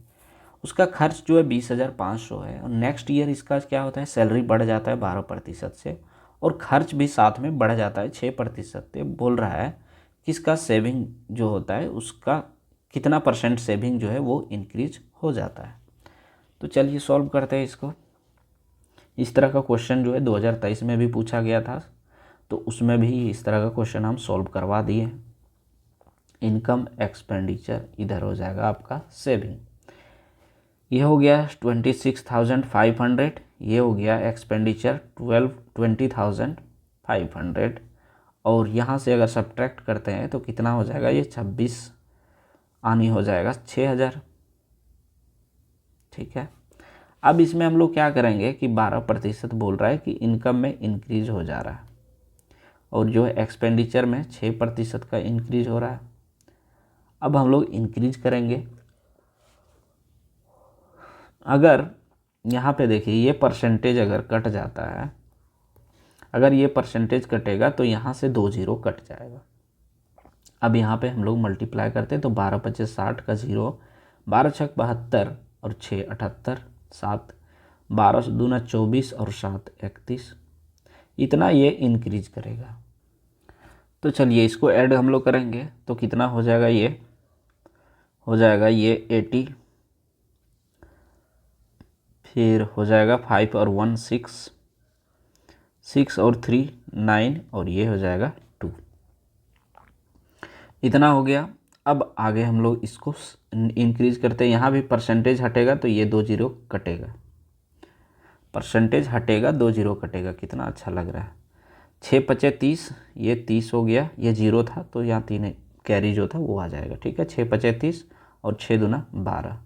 उसका खर्च जो है 20,500 है, और नेक्स्ट ईयर इसका क्या होता है, सैलरी बढ़ जाता है 12% से, और खर्च भी साथ में बढ़ जाता है 6% से। बोल रहा है कि इसका सेविंग जो होता है उसका कितना % सेविंग जो है वो इंक्रीज हो जाता है। तो चलिए सॉल्व करते हैं इसको। इस तरह का क्वेश्चन जो है 2023 में भी पूछा गया था, तो उसमें भी इस तरह का क्वेश्चन हम सॉल्व करवा दिए। इनकम एक्सपेंडिचर इधर हो जाएगा आपका सेविंग। ये हो गया 26,500, ये हो गया एक्सपेंडिचर 20,500, और यहाँ से अगर सब्ट्रैक्ट करते हैं तो कितना हो जाएगा, ये 26 आनी हो जाएगा 6,000। ठीक है, अब इसमें हम लोग क्या करेंगे कि 12% बोल रहा है कि इनकम में इंक्रीज हो जा रहा है, और जो है एक्सपेंडिचर में 6% का इंक्रीज हो रहा है। अब हम लोग इंक्रीज करेंगे। अगर यहाँ पे देखिए ये परसेंटेज अगर कट जाता है, अगर ये परसेंटेज कटेगा तो यहाँ से 2 जीरो कट जाएगा। अब यहाँ पे हम लोग मल्टीप्लाई करते हैं तो 12×5 = 60 का 0, 12×6 = 72 और 6 = 78, 7 12 से 2 = 24 और 7 = 31, इतना ये इंक्रीज करेगा। तो चलिए इसको ऐड हम लोग करेंगे तो कितना हो जाएगा, ये हो जाएगा ये 80, फिर हो जाएगा 5 और 1 6, 6 और 3 9, और ये हो जाएगा 2, इतना हो गया। अब आगे हम लोग इसको इंक्रीज करते हैं, यहाँ भी परसेंटेज हटेगा तो ये 2 जीरो कटेगा, परसेंटेज हटेगा 2 जीरो कटेगा, कितना अच्छा लग रहा है। 6×5 = 30, ये 30 हो गया, ये जीरो था तो यहाँ 3 कैरी जो था वो आ जाएगा। ठीक है, 6×5 = 30 और 6 दूना 12,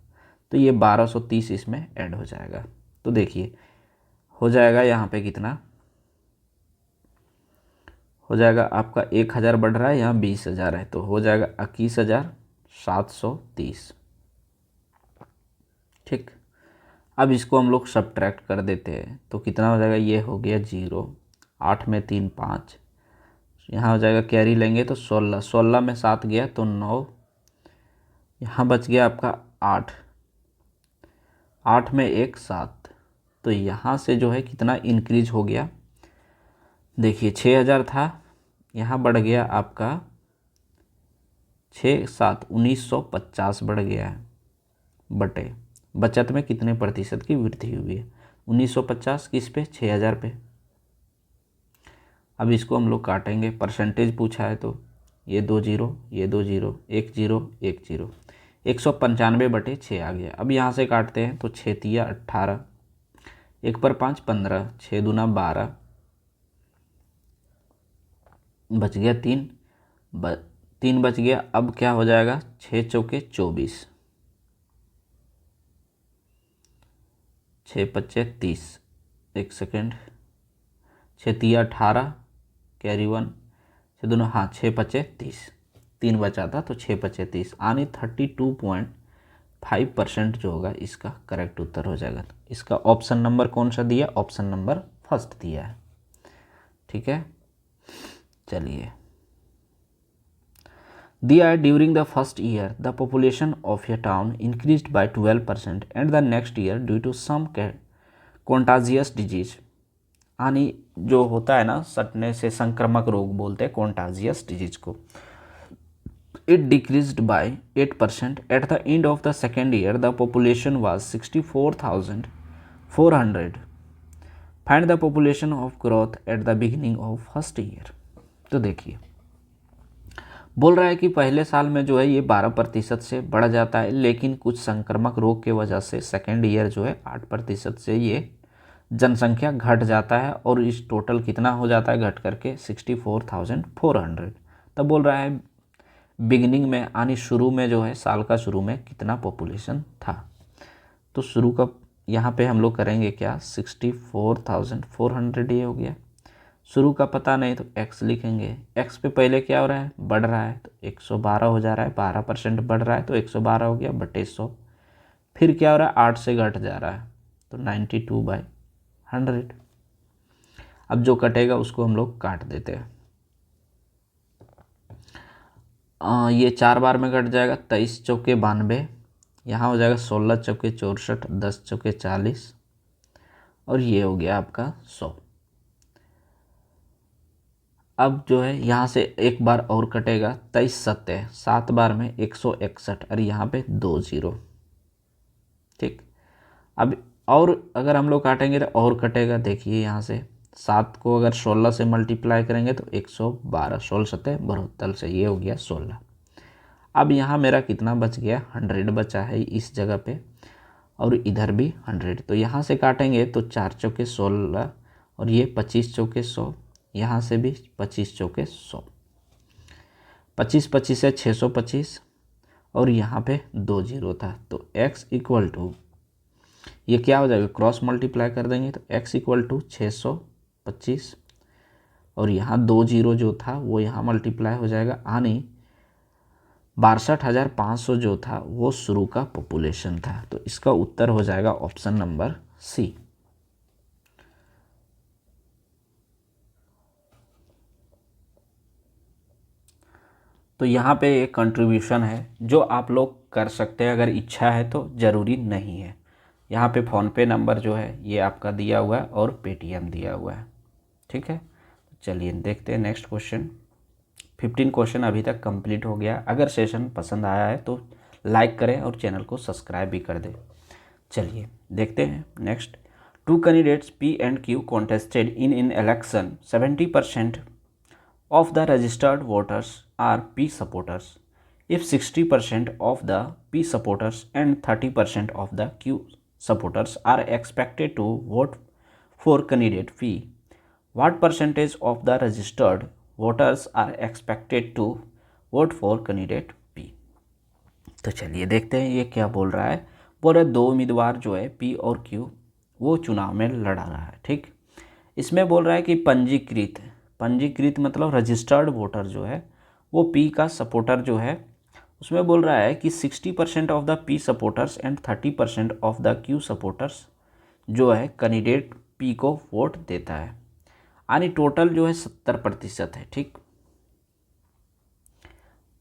तो ये 1230 इसमें ऐड हो जाएगा। तो देखिए हो जाएगा यहाँ पे कितना हो जाएगा आपका, 1,000 बढ़ रहा है, यहाँ 20,000 है, तो हो जाएगा 21,730। ठीक, अब इसको हम लोग सब्ट्रैक्ट कर देते हैं तो कितना हो जाएगा, ये हो गया 0, 8 में 3 5, यहाँ हो जाएगा कैरी लेंगे तो 16, 16 में 7 गया तो 9, यहाँ बच गया आपका 8, 8 में 1 7, तो यहाँ से जो है कितना इंक्रीज हो गया, देखिए 6,000 था, यहाँ बढ़ गया आपका 6 7 1950 बढ़ गया है, बटे बचत में कितने प्रतिशत की वृद्धि हुई है, 1950 किस पे, 6,000 पे। अब इसको हम लोग काटेंगे, परसेंटेज पूछा है तो ये 2 जीरो, ये 2 जीरो, 1 जीरो 1 जीरो, 195/6 आ गया। अब यहाँ से काटते हैं तो 6 तिया 18, 1 पर 5 15, 6 दूना 12, बच गया 3, 3 बच गया। अब क्या हो जाएगा, 6 चौके 24, 6 पच्चे 30, 1 सेकेंड, 6 तिया 18, कैरी 1, 6 दोनों, हाँ 6 पच्चे 30, 3 बचा था तो 6 पच्चे 30, यानी 32.5% जो होगा इसका करेक्ट उत्तर हो जाएगा। इसका ऑप्शन नंबर कौन सा दिया, ऑप्शन नंबर फर्स्ट दिया है। ठीक है, चलिए, दिया है during the first year the population of a town increased by 12% and the next year due to some contagious disease, यानी जो होता है ना सटने से संक्रामक रोग बोलते हैं कॉन्टाजियस डिजीज को, it decreased bye 8%। At the end of the second year the population was 64,400। Find the population of growth at the beginning of first year. तो देखिए बोल रहा है कि पहले साल में जो है ये 12% से बढ़ जाता है, लेकिन कुछ संक्रामक रोग के वजह से सेकेंड ईयर जो है 8% से ये जनसंख्या घट जाता है, और इस टोटल कितना हो जाता है घट करके 64,400। तब बोल रहा है बिगिनिंग में यानी शुरू में जो है साल का शुरू में कितना पॉपुलेशन था। तो शुरू का यहाँ पे हम लोग करेंगे क्या, 64,400 ये हो गया। शुरू का पता नहीं तो x लिखेंगे, x पे पहले क्या हो रहा है, बढ़ रहा है तो 112 हो जा रहा है, 12% बढ़ रहा है तो 112 हो गया बटे 100। फिर क्या हो रहा है, 8 से घट जा रहा है तो 92/100। अब जो कटेगा उसको हम लोग काट देते हैं। ये 4 बार में कट जाएगा, 23 चौके 92, यहाँ हो जाएगा 16 चौके 64, 10 चौके 40, और ये हो गया आपका 100। अब जो है यहाँ से एक बार और कटेगा, 23 7 7 बार में 161, और यहाँ पे 2 जीरो। ठीक, अब और अगर हम लोग काटेंगे तो और कटेगा, देखिए यहाँ से 7 को अगर 16 से मल्टीप्लाई करेंगे तो 112, 16 सत्ते 72 से ये हो गया 16। अब यहाँ मेरा कितना बच गया, 100 बचा है इस जगह पे, और इधर भी 100। तो यहाँ से काटेंगे तो 4 चौके 16 और ये 25 चौके 100, यहाँ से भी 25 चौके 100, 25 25 है 625, और यहाँ पे 2 जीरो था। तो x इक्वल टू, ये क्या हो जाएगा, क्रॉस मल्टीप्लाई कर देंगे तो x इक्वल टू 625, और यहाँ 2 जीरो जो था वो यहाँ मल्टीप्लाई हो जाएगा, यानी 62,500 जो था वो शुरू का पॉपुलेशन था। तो इसका उत्तर हो जाएगा ऑप्शन नंबर सी। तो यहाँ पे एक कंट्रीब्यूशन है जो आप लोग कर सकते हैं अगर इच्छा है तो, ज़रूरी नहीं है। यहाँ पे फ़ोनपे नंबर जो है ये आपका दिया हुआ है और पेटीएम दिया हुआ है, ठीक है। चलिए देखते हैं नेक्स्ट क्वेश्चन। 15 क्वेश्चन अभी तक कंप्लीट हो गया। अगर सेशन पसंद आया है तो लाइक करें और चैनल को सब्सक्राइब भी कर दें। चलिए देखते हैं next. 2 candidates P and Q contested in election. 70% of the registered voters are P supporters. If 60% of the P supporters and 30% of the Q supporters are expected to vote for candidate P, what percentage of the registered voters are expected to vote for candidate P? तो चलिए देखते हैं ये क्या बोल रहा है। बोल रहा है 2 उम्मीदवार जो है P और Q वो चुनाव में लड़ा रहा है, ठीक। इसमें बोल रहा है कि पंजीकृत मतलब रजिस्टर्ड वोटर जो है वो P का सपोर्टर जो है, उसमें बोल रहा है कि 60% of the P supporters and 30% of the Q supporters जो है कैंडिडेट P को वोट देता है, यानी टोटल जो है 70% है, ठीक।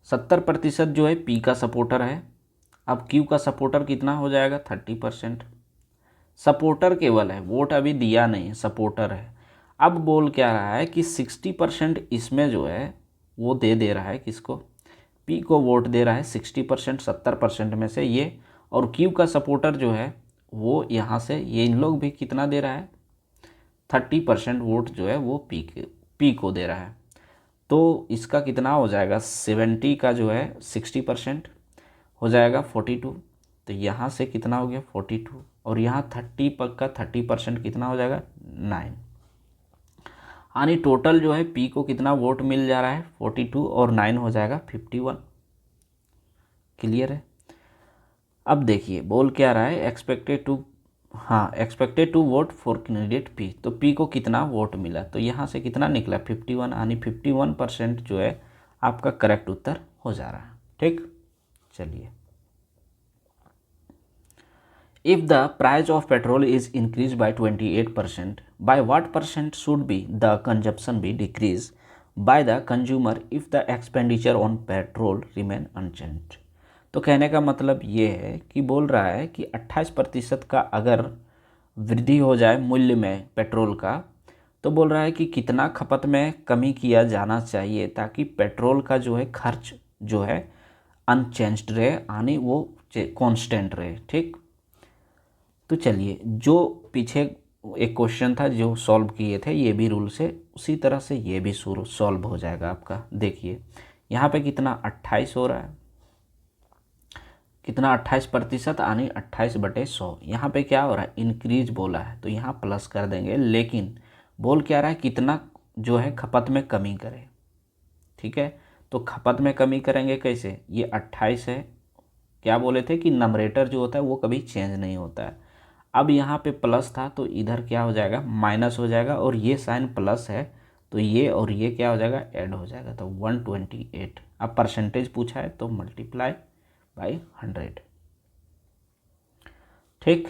70% जो है P का सपोर्टर है। अब Q का सपोर्टर कितना हो जाएगा, 30%। सपोर्टर केवल है, वोट अभी दिया नहीं है, सपोर्टर है। अब बोल क्या रहा है कि 60% इसमें जो है वो दे रहा है किसको, P को वोट दे रहा है 60%, 70% में से ये, और Q का सपोर्टर जो है वो यहाँ से ये इन लोग भी कितना दे रहा है, 30% वोट जो है वो P को दे रहा है। तो इसका कितना हो जाएगा, 70 का जो है 60% हो जाएगा 42। तो यहाँ से कितना हो गया 42, और यहाँ 30 का 30% कितना हो जाएगा 9, यानी टोटल जो है P को कितना वोट मिल जा रहा है 42 और 9 हो जाएगा 51। क्लियर है। अब देखिए बोल क्या रहा है, expected to vote for candidate P। तो P को कितना वोट मिला, तो यहाँ से कितना निकला 51, यानी 51% जो है आपका करेक्ट उत्तर हो जा रहा है, ठीक। चलिए, if the price of petrol is increase bye 28%, by what percent should be the consumption be decrease by the consumer if the expenditure on petrol remain unchanged. तो कहने का मतलब ये है कि बोल रहा है कि 28% का अगर वृद्धि हो जाए मूल्य में पेट्रोल का, तो बोल रहा है कि कितना खपत में कमी किया जाना चाहिए ताकि पेट्रोल का जो है खर्च जो है अनचेंज्ड रहे, यानी वो कांस्टेंट रहे, ठीक। तो चलिए, जो पीछे एक क्वेश्चन था जो सॉल्व किए थे ये भी रूल से, उसी तरह से ये भी सॉल्व हो जाएगा आपका। देखिए यहाँ पे कितना 28 हो रहा है, कितना 28%, यानी 28/100। यहाँ पे क्या हो रहा है, इंक्रीज बोला है तो यहाँ प्लस कर देंगे, लेकिन बोल क्या रहा है कितना जो है खपत में कमी करें, ठीक है। तो खपत में कमी करेंगे कैसे, ये 28 है, क्या बोले थे कि नंबरेटर जो होता है वो कभी चेंज नहीं होता है। अब यहाँ पे प्लस था तो इधर क्या हो जाएगा माइनस हो जाएगा, और ये साइन प्लस है तो ये और ये क्या हो जाएगा ऐड हो जाएगा, तो 128। अब परसेंटेज पूछा है तो मल्टीप्लाई बाई 100, ठीक।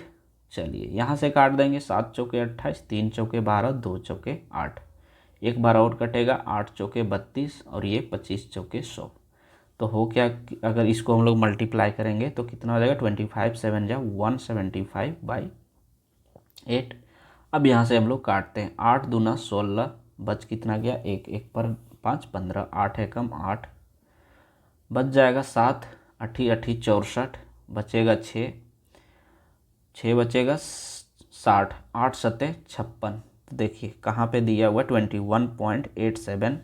चलिए यहाँ से काट देंगे, 7 चौके 28, 3 चौके 12, 2 चौके 8, एक बार और कटेगा, 8 चौके 32 और ये 25 चौके 100। तो हो क्या, अगर इसको हम लोग मल्टीप्लाई करेंगे तो कितना हो जाएगा 25 7 जा 175/8। अब यहाँ से हम लोग काटते हैं, 8 दूना 16, बच कितना गया, एक एक पर 5 15, 8 है कम 8, बच जाएगा 7, 8 8 64, बचेगा 6 बचेगा 60, 8 7 56। तो देखिए कहाँ पे दिया हुआ 21.87,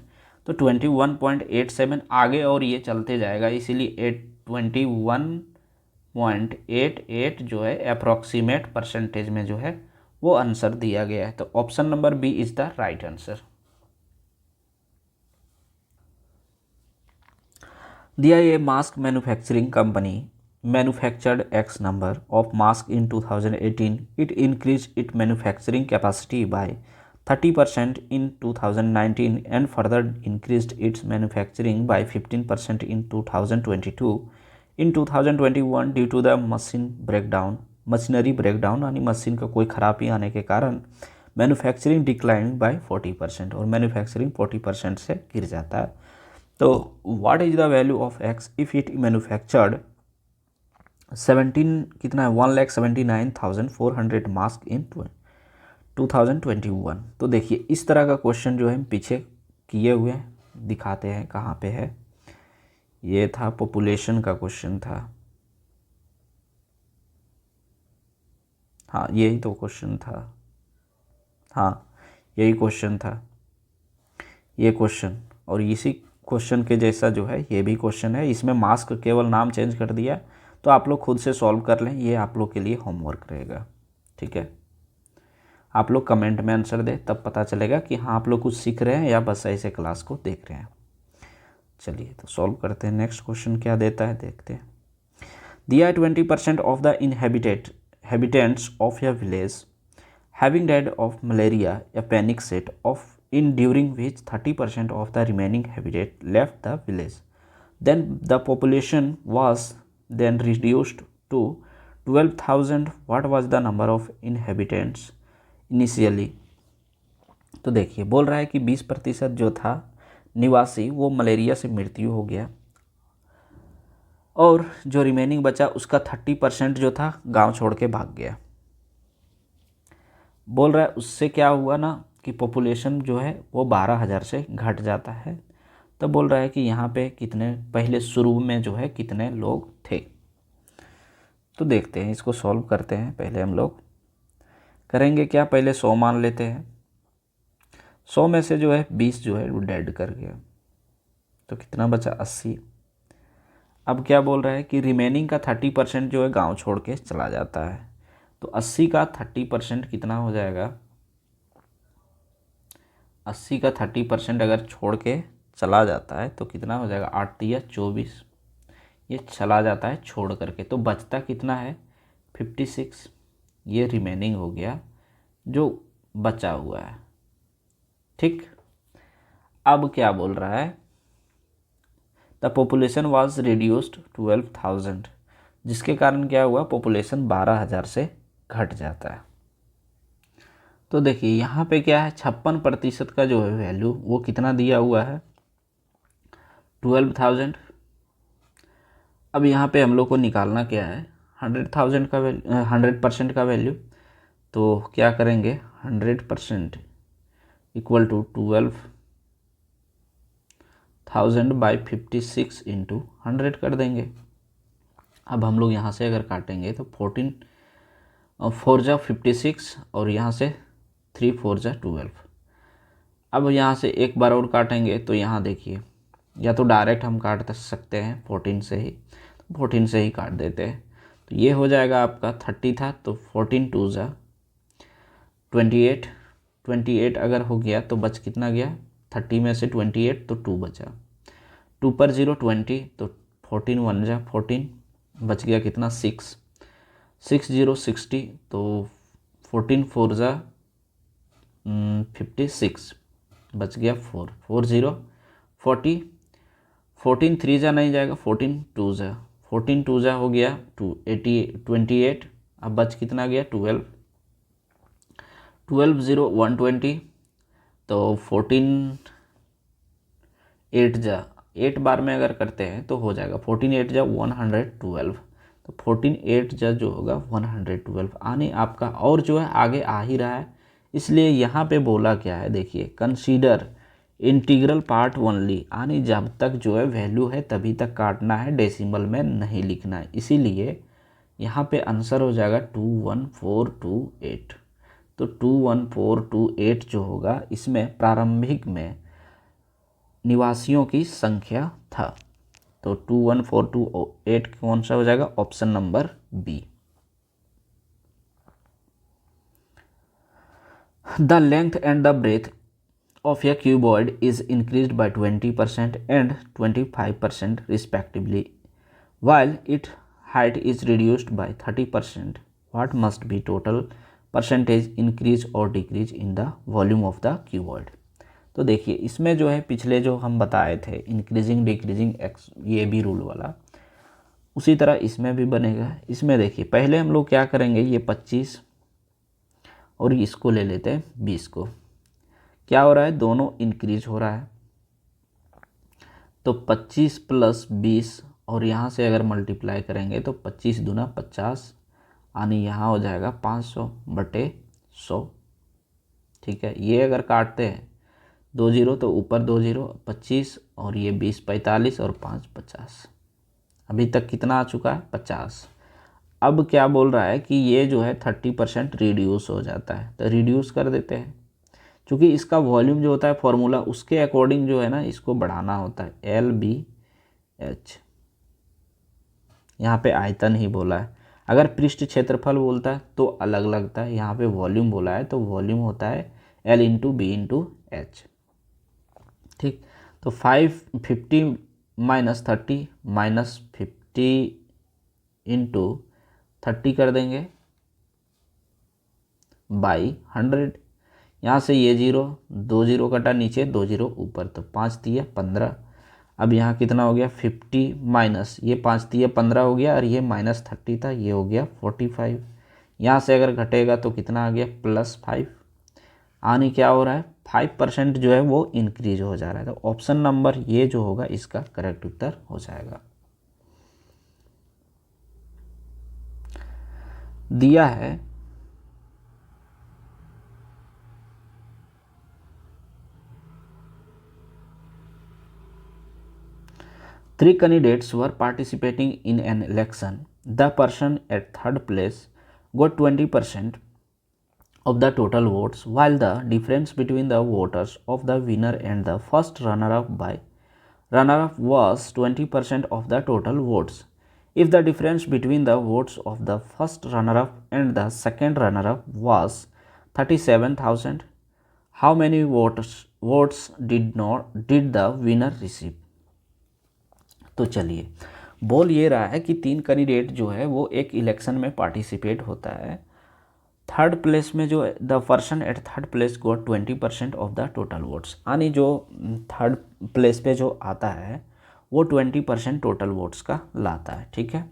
तो 21.87 आगे और ये चलते जाएगा, इसीलिए 21.88 जो है अप्रॉक्सीमेट परसेंटेज में जो है वो आंसर दिया गया है। तो option number B is the right answer. दिया ये mask manufacturing company manufactured X number of mask in 2018, it increased its manufacturing capacity by 30% in 2019 and further increased its manufacturing by 15% in 2022. In 2021, due to the machinery breakdown यानी मशीन का कोई खराबी आने के कारण मैन्युफैक्चरिंग डिक्लाइन बाय 40% और मैन्युफैक्चरिंग 40% से गिर जाता है। तो what is the value of x if it manufactured 17 कितना है 1,79,400 मास्क इन 2021। तो देखिए इस तरह का क्वेश्चन जो है हम पीछे किए हुए हैं, दिखाते हैं कहाँ पे है। ये था पॉपुलेशन का क्वेश्चन था, हाँ यही तो क्वेश्चन था, हाँ यही क्वेश्चन था ये क्वेश्चन, और इसी क्वेश्चन के जैसा जो है ये भी क्वेश्चन है। इसमें मास्क केवल नाम चेंज कर दिया, तो आप लोग खुद से सॉल्व कर लें, ये आप लोग के लिए होमवर्क रहेगा। ठीक है, आप लोग कमेंट में आंसर दें, तब पता चलेगा कि हाँ आप लोग कुछ सीख रहे हैं या बस ऐसे क्लास को देख रहे हैं। चलिए तो सॉल्व करते हैं। नेक्स्ट क्वेश्चन क्या देता है देखते हैं। दिया 20% of the inhabitants of a village having died of malaria, a panic set off in during which 30% of the remaining habitat left the village. Then the population was then reduced to 12,000. What was the number of inhabitants initially? तो देखिए बोल रहा है कि 20% जो था निवासी वो मलेरिया से मृत्यु हो गया, और जो रिमेनिंग बचा उसका 30% जो था गांव छोड़ के भाग गया। बोल रहा है उससे क्या हुआ ना कि पॉपुलेशन जो है वो 12,000 से घट जाता है। तो बोल रहा है कि यहाँ पे कितने पहले शुरू में जो है कितने लोग थे। तो देखते हैं, इसको सॉल्व करते हैं। पहले हम लोग करेंगे क्या, पहले 100 मान लेते हैं। 100 में से जो है 20 जो है वो डेड कर गया, तो कितना बचा 80। अब क्या बोल रहा है कि रिमेनिंग का 30% जो है गांव छोड़ के चला जाता है। तो 80 का 30% कितना हो जाएगा, 80 का 30% अगर छोड़ के चला जाता है तो कितना हो जाएगा, 8 तिया 24, ये चला जाता है छोड़ करके, तो बचता कितना है 56। ये रिमेनिंग हो गया जो बचा हुआ है। ठीक, अब क्या बोल रहा है, द पॉपुलेशन वाज रिड्यूस्ड 12,000, जिसके कारण क्या हुआ पॉपुलेशन 12,000 से घट जाता है। तो देखिए यहाँ पे क्या है 56% का जो है वैल्यू वो कितना दिया हुआ है 12,000। अब यहाँ पे हम लोग को निकालना क्या है 100,000 का वैल्यू, 100% का वैल्यू। तो क्या करेंगे 100% इक्वल टू 12,000 बाई 56 इंटू 100 कर देंगे। अब हम लोग यहाँ से अगर काटेंगे तो 14 4 जा 56 और यहाँ से 3 4 जा 12। अब यहाँ से एक बार और काटेंगे तो यहाँ देखिए, या तो डायरेक्ट हम काट सकते हैं 14 से ही, तो 14 से ही काट देते हैं। तो ये हो जाएगा आपका 30 था तो 14 2 जा 28, 28 अगर हो गया तो बच कितना गया 30 में से 28 तो 2 बचा, 2 पर 0 20, तो 14 1 जा 14, बच गया कितना 6, 6 0 60, तो 14 4 जा 56, बच गया 4 4 0 40, 14 3 जा नहीं जाएगा 14 2 जा 14 2 जा हो गया 28। अब बच कितना गया 12, 12 0 120, तो 14 8 जा 8 बार में अगर करते हैं तो हो जाएगा 14 8 जा 112, तो 14 8 जा जो होगा 112 आने आपका, और जो है आगे आ ही रहा है। इसलिए यहाँ पे बोला क्या है देखिए, कंसीडर इंटीग्रल पार्ट ओनली, यानी जब तक जो है वैल्यू है तभी तक काटना है, डेसिमल में नहीं लिखना है। इसीलिए यहाँ पे आंसर हो जाएगा 21428। तो 21428 जो होगा इसमें प्रारंभिक में निवासियों की संख्या था। तो 21428 कौन सा हो जाएगा? Option number B. The length and the breadth of a cuboid is increased by 20% and 25% respectively, while its height is reduced by 30%. What must be total percentage increase or decrease in the volume of the cuboid? तो देखिए इसमें जो है पिछले जो हम बताए थे इंक्रीजिंग डिक्रीजिंग एक्स ये भी रूल वाला, उसी तरह इसमें भी बनेगा। इसमें देखिए पहले हम लोग क्या करेंगे, ये 25 और इसको ले लेते हैं 20 को। क्या हो रहा है? दोनों इंक्रीज हो रहा है। तो 25 प्लस 20 और यहाँ से अगर मल्टीप्लाई करेंगे तो 25 दूना 50 यानी यहाँ हो जाएगा 500 बटे 100। ठीक है, ये अगर काटते हैं 2 जीरो तो ऊपर 2 जीरो, 25 और ये 20 45 और 5 50। अभी तक कितना आ चुका है? 50। अब क्या बोल रहा है कि ये जो है 30% रिड्यूस हो जाता है, तो रिड्यूस कर देते हैं। क्योंकि इसका वॉल्यूम जो होता है फॉर्मूला उसके अकॉर्डिंग जो है ना इसको बढ़ाना होता है, LBH। यहाँ पे आयतन ही बोला है, अगर पृष्ठ क्षेत्रफल बोलता है तो अलग लगता है। यहाँ पे वॉल्यूम बोला है तो वॉल्यूम होता है L into B into H. ठीक, तो 550 माइनस 30 माइनस 50 इंटू 30 कर देंगे बाई 100। यहाँ से ये 0 2 जीरो कटा नीचे, 2 जीरो ऊपर, तो 5 तिया 15। अब यहाँ कितना हो गया? 50 माइनस ये 5 तिया 15 हो गया और ये माइनस 30 था, ये हो गया 45। यहाँ से अगर घटेगा तो कितना आ गया? +5। यानी क्या हो रहा है? 5% जो है वो इंक्रीज हो जा रहा है। तो ऑप्शन नंबर ये जो होगा इसका करेक्ट उत्तर हो जाएगा। दिया है three candidates were participating in an election. The person at third place got 20% of the total votes, while the difference between the voters of the winner and the first runner-up was 20% of the total votes. If the difference between the votes of the first runner-up and the second runner-up was 37,000, how many votes did the winner receive? तो चलिए, बोल ये रहा है कि 3 कैंडिडेट जो है वो एक इलेक्शन में पार्टिसिपेट होता है। थर्ड प्लेस में जो the person at third place got 20% of the total votes, यानी जो थर्ड प्लेस पे जो आता है वो 20% टोटल वोट्स का लाता है। ठीक है,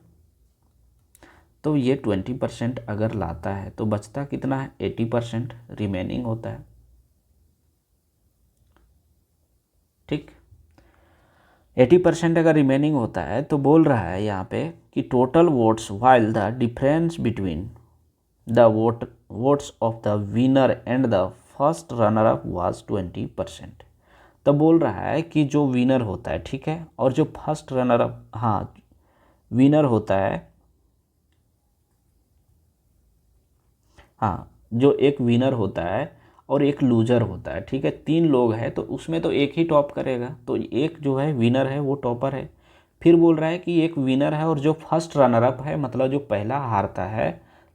तो ये 20% अगर लाता है तो बचता कितना है? 80% रिमेनिंग होता है। ठीक, 80% अगर रिमेनिंग होता है तो बोल रहा है यहाँ पे कि total votes while the difference between the votes of the winner and the first runner up was 20%। तो बोल रहा है कि जो विनर होता है, ठीक है, और जो फर्स्ट रनर अप, हाँ विनर होता है, हाँ जो एक विनर होता है और एक लूजर होता है। ठीक है, 3 लोग हैं तो उसमें तो एक ही टॉप करेगा, तो एक जो है विनर है वो टॉपर है। फिर बोल रहा है कि एक विनर है और जो फर्स्ट रनर अप है, मतलब जो पहला हारता है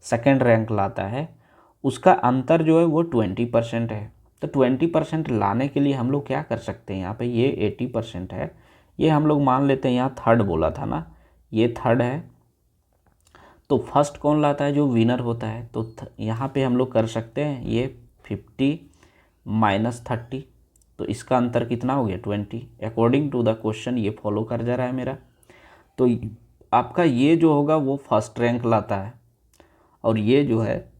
सेकंड रैंक लाता है, उसका अंतर जो है वो 20% है। तो 20% लाने के लिए हम लोग क्या कर सकते हैं? यहाँ पे ये 80% है, ये हम लोग मान लेते हैं, यहाँ थर्ड बोला था ना, ये थर्ड है, तो फर्स्ट कौन लाता है? जो विनर होता है। तो यहाँ पे हम लोग कर सकते हैं ये 50 माइनस 30, तो इसका अंतर कितना हो गया? 20। अकॉर्डिंग टू द क्वेश्चन ये फॉलो कर जा रहा है मेरा। तो आपका ये जो होगा वो फर्स्ट रैंक लाता है और ये जो है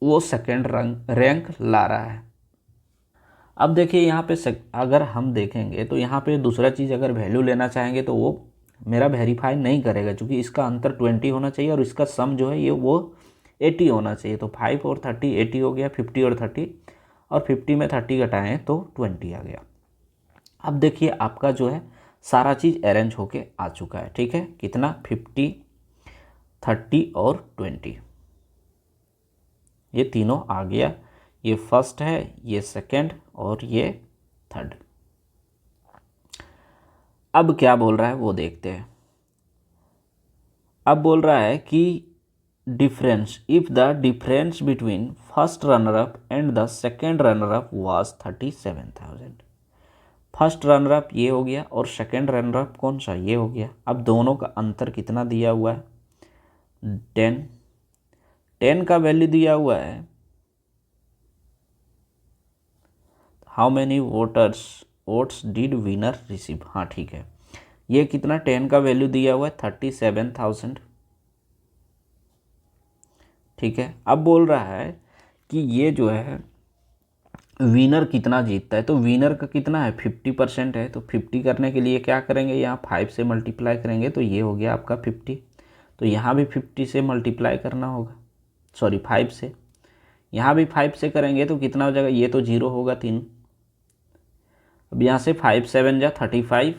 वो सेकंड रैंक ला रहा है। अब देखिए यहाँ पे अगर हम देखेंगे तो यहाँ पे दूसरा चीज़ अगर वैल्यू लेना चाहेंगे तो वो मेरा वेरीफाई नहीं करेगा, क्योंकि इसका अंतर 20 होना चाहिए और इसका सम जो है ये वो 80 होना चाहिए। तो 5 और 30 80 हो गया, 50 और 30, और 50 में 30 घटाएं तो 20 आ गया। अब देखिए आपका जो है सारा चीज़ अरेंज होके आ चुका है। ठीक है, कितना? 50 30 और 20। ये तीनों आ गया, ये फर्स्ट है, ये सेकंड और ये थर्ड। अब क्या बोल रहा है वो देखते हैं। अब बोल रहा है कि difference, if the difference between first runner up and the second runner up was 37,000। First runner up ये हो गया और सेकेंड रनर अप कौन सा, ये हो गया। अब दोनों का अंतर कितना दिया हुआ है, 10। 10 का वैल्यू दिया हुआ है, how many votes did winner receive. हाँ ठीक है, ये कितना, 10 का वैल्यू दिया हुआ है 37,000। ठीक है, अब बोल रहा है कि ये जो है विनर कितना जीतता है, तो विनर का कितना है, 50% है। तो 50 करने के लिए क्या करेंगे, यहाँ 5 से मल्टीप्लाई करेंगे तो ये हो गया आपका 50। तो यहाँ भी 50 से मल्टीप्लाई करना होगा, सॉरी 5 से। यहाँ भी 5 से करेंगे तो कितना हो जाएगा, ये तो 0 होगा 3। अब यहाँ से 5 7 जा 35,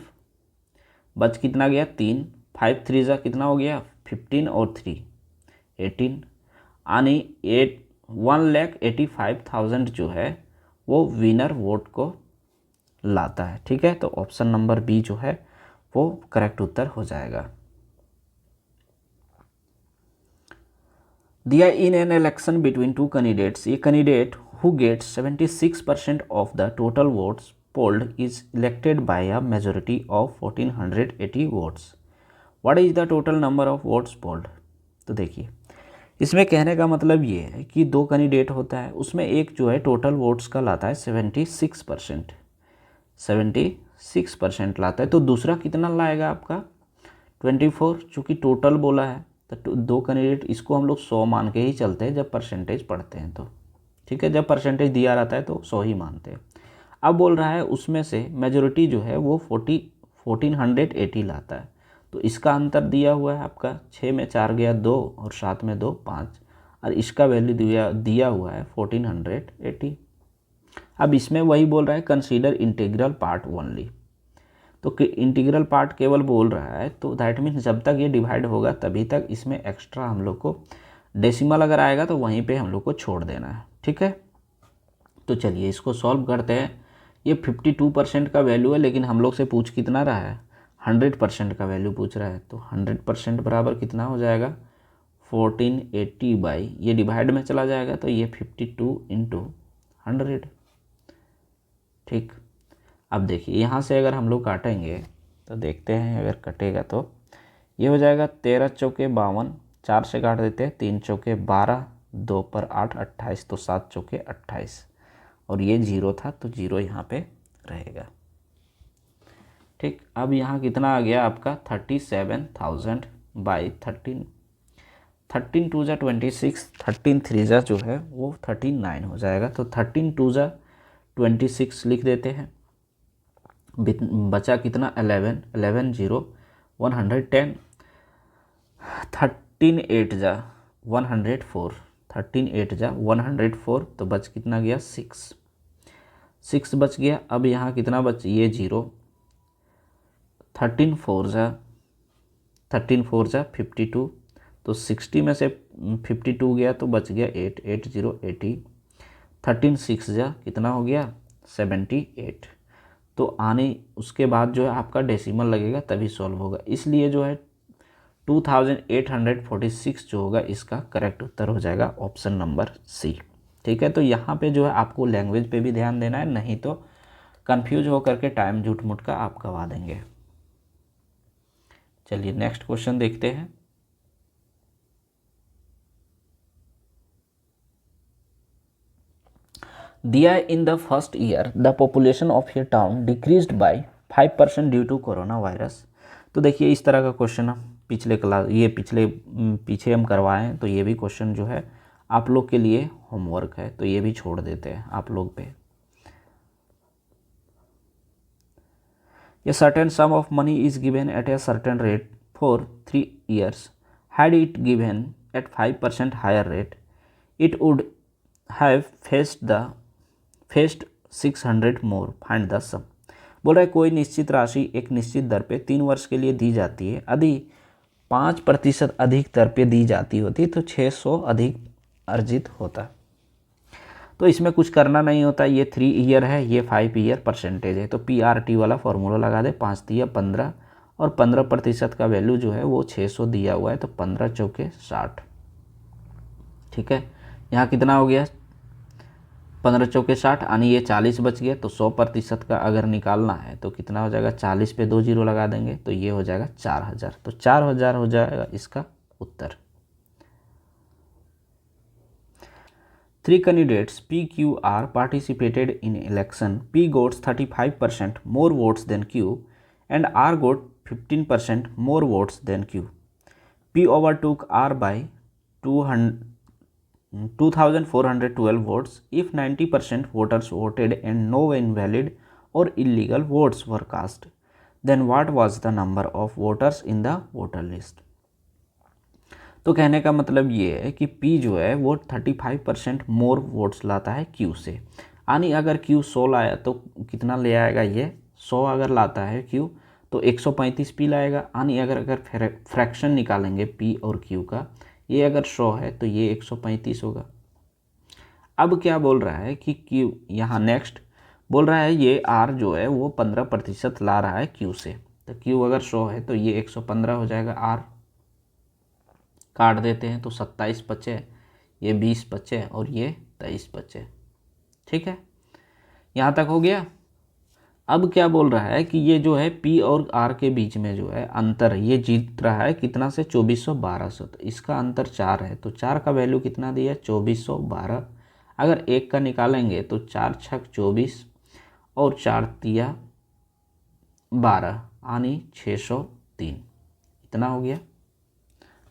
बच कितना गया 3, 5 3 जा कितना हो गया 15 और 3 18, यानी 1,85,000 जो है वो विनर वोट को लाता है। ठीक है, तो ऑप्शन नंबर बी जो है वो करेक्ट उत्तर हो जाएगा। दिया in an election between two candidates, ये candidate who gets 76% of the total votes polled is elected by a majority of 1480 votes. What is the total number of votes polled. तो देखिए, इसमें कहने का मतलब ये है कि दो कैंडिडेट होता है, उसमें एक जो है टोटल वोट्स का लाता है 76%, 76% लाता है, तो दूसरा कितना लाएगा आपका 24, चूँकि टोटल बोला है तो दो कैंडिडेट, इसको हम लोग 100 मान के ही चलते हैं जब परसेंटेज पढ़ते हैं तो। ठीक है, जब परसेंटेज दिया रहता है तो 100 ही मानते हैं। अब बोल रहा है उसमें से मेजोरिटी जो है वो 1480 लाता है, तो इसका अंतर दिया हुआ है आपका 6 में 4 गया 2 और 7 में 2 5, और इसका वैल्यू दिया हुआ है 1480। अब इसमें वही बोल रहा है कंसीडर इंटीग्रल पार्ट ओनली, तो इंटीग्रल पार्ट केवल बोल रहा है, तो दैट मीन्स जब तक ये डिवाइड होगा तभी तक इसमें एक्स्ट्रा हम लोग को डेसिमल अगर आएगा तो वहीं पे हम लोग को छोड़ देना है। ठीक है, तो चलिए इसको सॉल्व करते हैं। ये 52% का वैल्यू है, लेकिन हम लोग से पूछ कितना रहा है, 100% का वैल्यू पूछ रहा है, तो 100% बराबर कितना हो जाएगा 1480 बाई, ये डिवाइड में चला जाएगा तो ये 52 इंटू 100। ठीक, अब देखिए यहाँ से अगर हम लोग काटेंगे तो देखते हैं, अगर कटेगा तो ये हो जाएगा 13 चौके 52, 4 से काट देते हैं, 3 चौके 12, 2 पर 8 28, तो 7 चौके 28, और ये 0 था तो 0 यहाँ पे रहेगा। ठीक, अब यहाँ कितना आ गया आपका 37,000 बाई 13, 13 2 जा 26, 13 3 जा जो है वो 39 हो जाएगा, तो 13 2 जा 26 लिख देते हैं। बचा कितना 11, 11 0 110, 13 8 जा 104, 13 8 जा 104, तो बच कितना गया 6 बच गया। अब यहाँ कितना बच, ये 0, 13 4 जा 52, तो 60 में से 52 गया तो बच गया 8, 8 0 80, 13 6 जा कितना हो गया 78, तो आने उसके बाद जो है आपका डेसिमल लगेगा तभी सॉल्व होगा, इसलिए जो है 2846 जो होगा इसका करेक्ट उत्तर हो जाएगा ऑप्शन नंबर सी। ठीक है, तो यहाँ पे जो है आपको लैंग्वेज पे भी ध्यान देना है, नहीं तो कंफ्यूज हो करके टाइम झूठ मूठ का आप गवा देंगे। चलिए नेक्स्ट क्वेश्चन देखते हैं। दिया in the first year the population of a town decreased by 5% due to corona virus. तो देखिए इस तरह का क्वेश्चन हम पिछले क्लास, ये पीछे हम करवाए हैं, तो ये भी क्वेश्चन जो है आप लोग के लिए होमवर्क है, तो ये भी छोड़ देते हैं आप लोग पे। A certain sum of money is given at a certain rate for 3 years. Had it given at 5% higher rate, it would have faced 600 more. Find the sum. बोल रहा है कोई निश्चित राशि एक निश्चित दर पे 3 वर्ष के लिए दी जाती है, यदि 5% अधिक दर पे दी जाती होती तो 600 अधिक अर्जित होता। तो इसमें कुछ करना नहीं होता, ये 3 ईयर है, ये 5 ईयर परसेंटेज है, तो PRT वाला फॉर्मूला लगा दे, 5 दिया 15 और 15% का वैल्यू जो है वो 600 दिया हुआ है, तो 15 चौके 60। ठीक है, यहाँ कितना हो गया, 15 चौके 60 यानी ये 40 बच गया, तो 100% का अगर निकालना है तो कितना हो जाएगा, 40 पे 2 जीरो लगा देंगे तो ये हो जाएगा 4000, तो 4000 हो जाएगा इसका उत्तर। 3 candidates PQR participated in election. P got 35% more votes than Q and R got 15% more votes than Q. P overtook R by 2412 votes. If 90% voters voted and no invalid or illegal votes were cast, then what was the number of voters in the voter list? तो कहने का मतलब ये है कि P जो है वो 35% मोर वोट्स लाता है Q से, यानी अगर Q 100 लाया तो कितना ले आएगा, ये 100 अगर लाता है Q तो 135 P लाएगा, यानी अगर फ्रैक्शन निकालेंगे P और Q का, ये अगर 100 है तो ये 135 होगा। अब क्या बोल रहा है कि Q, यहाँ नेक्स्ट बोल रहा है ये R जो है वो 15% ला रहा है Q से, तो Q अगर 100 है तो ये 115 हो जाएगा। R काट देते हैं तो 27 बचे, ये 20 बचे और ये 23 बचे। ठीक है, यहाँ तक हो गया। अब क्या बोल रहा है कि ये जो है P और R के बीच में जो है अंतर, ये जीत रहा है कितना से, 2412 से, तो इसका अंतर 4 है, तो 4 का वैल्यू कितना दिया, 2412। अगर 1 का निकालेंगे तो 4 छक 24 और 4 तिया 12 यानी 603, इतना हो गया।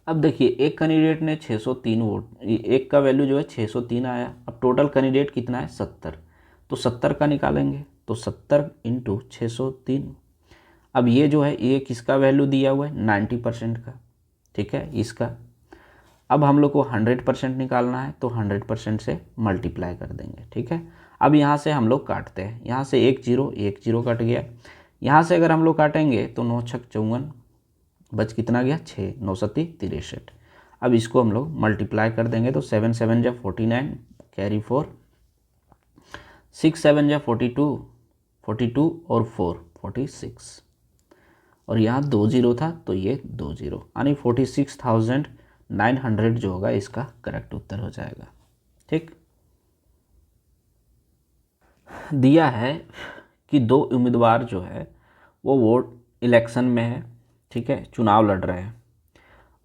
अब देखिए एक कैंडिडेट ने 603 वोट, एक का वैल्यू जो है 603 आया, अब टोटल कैंडिडेट कितना है 70, तो 70 का निकालेंगे तो 70 इंटू 603। अब ये जो है ये किसका वैल्यू दिया हुआ है, 90% का। ठीक है, इसका अब हम लोग को 100% निकालना है तो 100% से मल्टीप्लाई कर देंगे। ठीक है, अब यहाँ से हम लोग काटते हैं, यहाँ से 1 जीरो कट गया, यहाँ से अगर हम लोग काटेंगे तो 9 छक 54, बच कितना गया 6, 9 सत्ती 63। अब इसको हम लोग मल्टीप्लाई कर देंगे तो 7 7 जा 49, कैरी 4, 6 7 जा 42, 42 और 4 46, और यहाँ 2 जीरो था तो ये 2 जीरो, यानी 46,900 जो होगा इसका करेक्ट उत्तर हो जाएगा। ठीक, दिया है कि 2 उम्मीदवार जो है वो वोट इलेक्शन में है, ठीक है, चुनाव लड़ रहे हैं,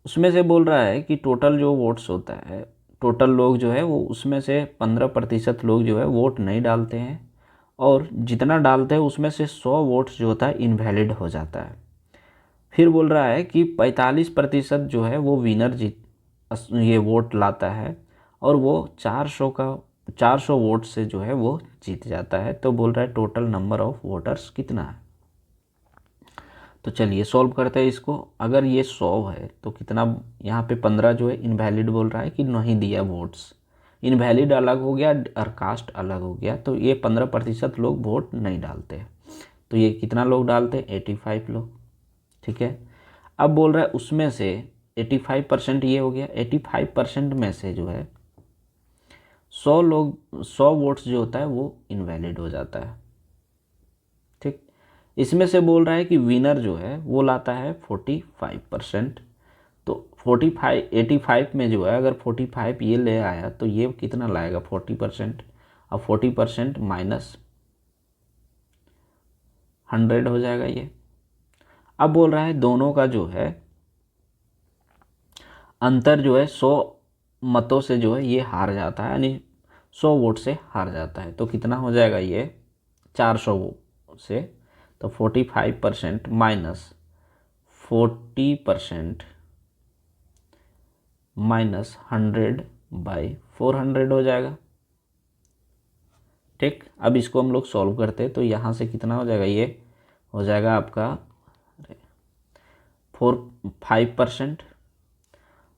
उसमें से बोल रहा है कि टोटल जो वोट्स होता है, टोटल लोग जो है वो उसमें से 15% लोग जो है वोट नहीं डालते हैं, और जितना डालते हैं उसमें से 100 वोट्स जो होता है इनवैलिड हो जाता है। फिर बोल रहा है कि 45% जो है वो विनर ये वोट लाता है, और वो 400 वोट से जो है वो जीत जाता है। तो बोल रहा है टोटल नंबर ऑफ वोटर्स कितना है। तो चलिए सॉल्व करते हैं इसको। अगर ये 100 है तो कितना, यहाँ पे 15 जो है इनवैलिड बोल रहा है कि नहीं दिया वोट्स, इनवैलिड अलग हो गया और कास्ट अलग हो गया, तो ये 15% लोग वोट नहीं डालते, तो ये कितना लोग डालते हैं, 85 लोग। ठीक है, अब बोल रहा है उसमें से 85% ये हो गया, 85% में से जो है 100 वोट्स जो होता है वो इनवैलिड हो जाता है। ठीक, इसमें से बोल रहा है कि विनर जो है वो लाता है 45%, तो 85 में जो है अगर 45 ये ले आया तो ये कितना लाएगा 40%, अब 40% माइनस 100 हो जाएगा ये। अब बोल रहा है दोनों का जो है अंतर जो है 100 मतों से जो है ये हार जाता है, यानी 100 वोट से हार जाता है, तो कितना हो जाएगा ये 400 से, तो 45% माइनस 40% माइनस 100/400 हो जाएगा। ठीक, अब इसको हम लोग सॉल्व करते हैं तो यहाँ से कितना हो जाएगा, ये हो जाएगा आपका 5%,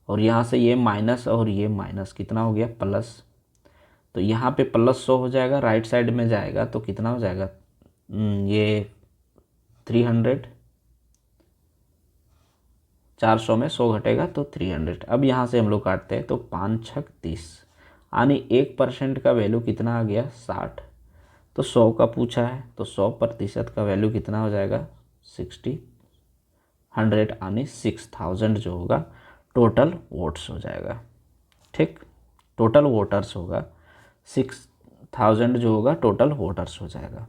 और यहाँ से ये माइनस और ये माइनस कितना हो गया प्लस, तो यहाँ पे +100 हो जाएगा, राइट साइड में जाएगा तो कितना हो जाएगा, ये 300, 400 में 100 घटेगा तो 300। अब यहाँ से हम लोग काटते हैं तो 5 छक 30, यानी 1% का वैल्यू कितना आ गया 60। तो 100 का पूछा है तो 100% का वैल्यू कितना हो जाएगा 100 यानी 6000 जो होगा टोटल वोट्स हो जाएगा। ठीक, टोटल वोटर्स होगा 6000 जो होगा टोटल वोटर्स हो जाएगा।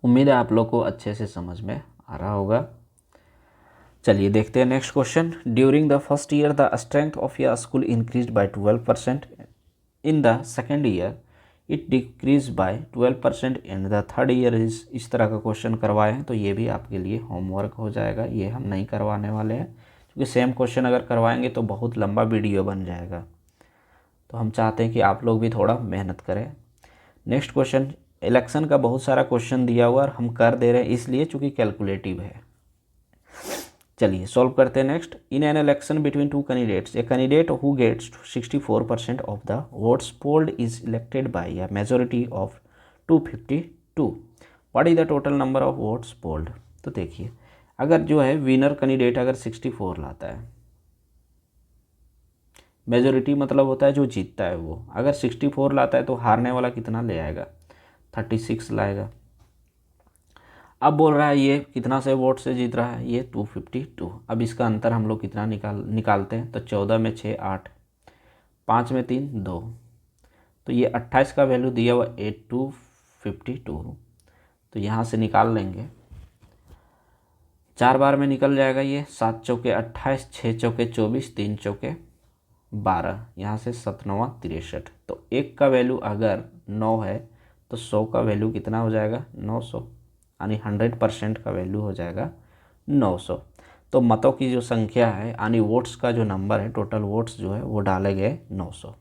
उम्मीद है आप लोग को अच्छे से समझ में आ रहा होगा। चलिए देखते हैं next question. During the first year the strength of your school increase by 12%, in the second year it decrease by 12%, in the third year इस तरह का क्वेश्चन करवाए हैं तो ये भी आपके लिए होमवर्क हो जाएगा। ये हम नहीं करवाने वाले हैं क्योंकि सेम क्वेश्चन अगर करवाएंगे तो बहुत लंबा वीडियो बन जाएगा, तो हम चाहते हैं कि आप लोग भी थोड़ा मेहनत करें। नेक्स्ट क्वेश्चन, इलेक्शन का बहुत सारा क्वेश्चन दिया हुआ और हम कर दे रहे हैं इसलिए चूँकि कैलकुलेटिव है। चलिए सॉल्व करते हैं next. In an election between two candidates, a candidate who gets 64% of the votes polled is elected by a majority of 252। What is the total number of votes polled. तो देखिए अगर जो है विनर कैंडिडेट अगर 64 लाता है, मेजोरिटी मतलब होता है जो जीतता है वो, अगर 64 लाता है तो हारने वाला कितना ले आएगा 36 लाएगा। अब बोल रहा है ये कितना से वोट से जीत रहा है, ये 252। अब इसका अंतर हम लोग कितना निकालते हैं तो 14 में 6 8, 5 में 3 2, तो ये 28 का वैल्यू दिया हुआ 8252। तो यहाँ से निकाल लेंगे, 4 बार में निकल जाएगा ये, 7 चौके 28, 6 चौके 24, 3 चौके 12, यहाँ से 7 9 63। तो 1 का वैल्यू अगर 9 है तो 100 का वैल्यू कितना हो जाएगा 900, यानी 100% का वैल्यू हो जाएगा 900। तो मतों की जो संख्या है यानी वोट्स का जो नंबर है, टोटल वोट्स जो है वो डाले गए 900।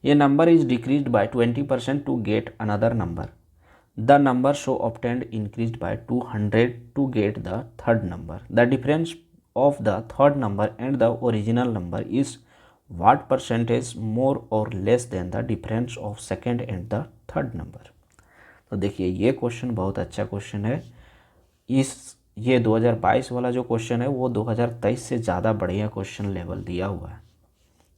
ये number is decreased by 20% to get another number. The number so obtained increased by 200 to get the third number. The difference of the third number and the original number is what percentage more or less than the difference of second and the third number. तो देखिए ये क्वेश्चन बहुत अच्छा क्वेश्चन है। ये 2022 वाला जो क्वेश्चन है वो 2023 से ज़्यादा बढ़िया क्वेश्चन लेवल दिया हुआ है।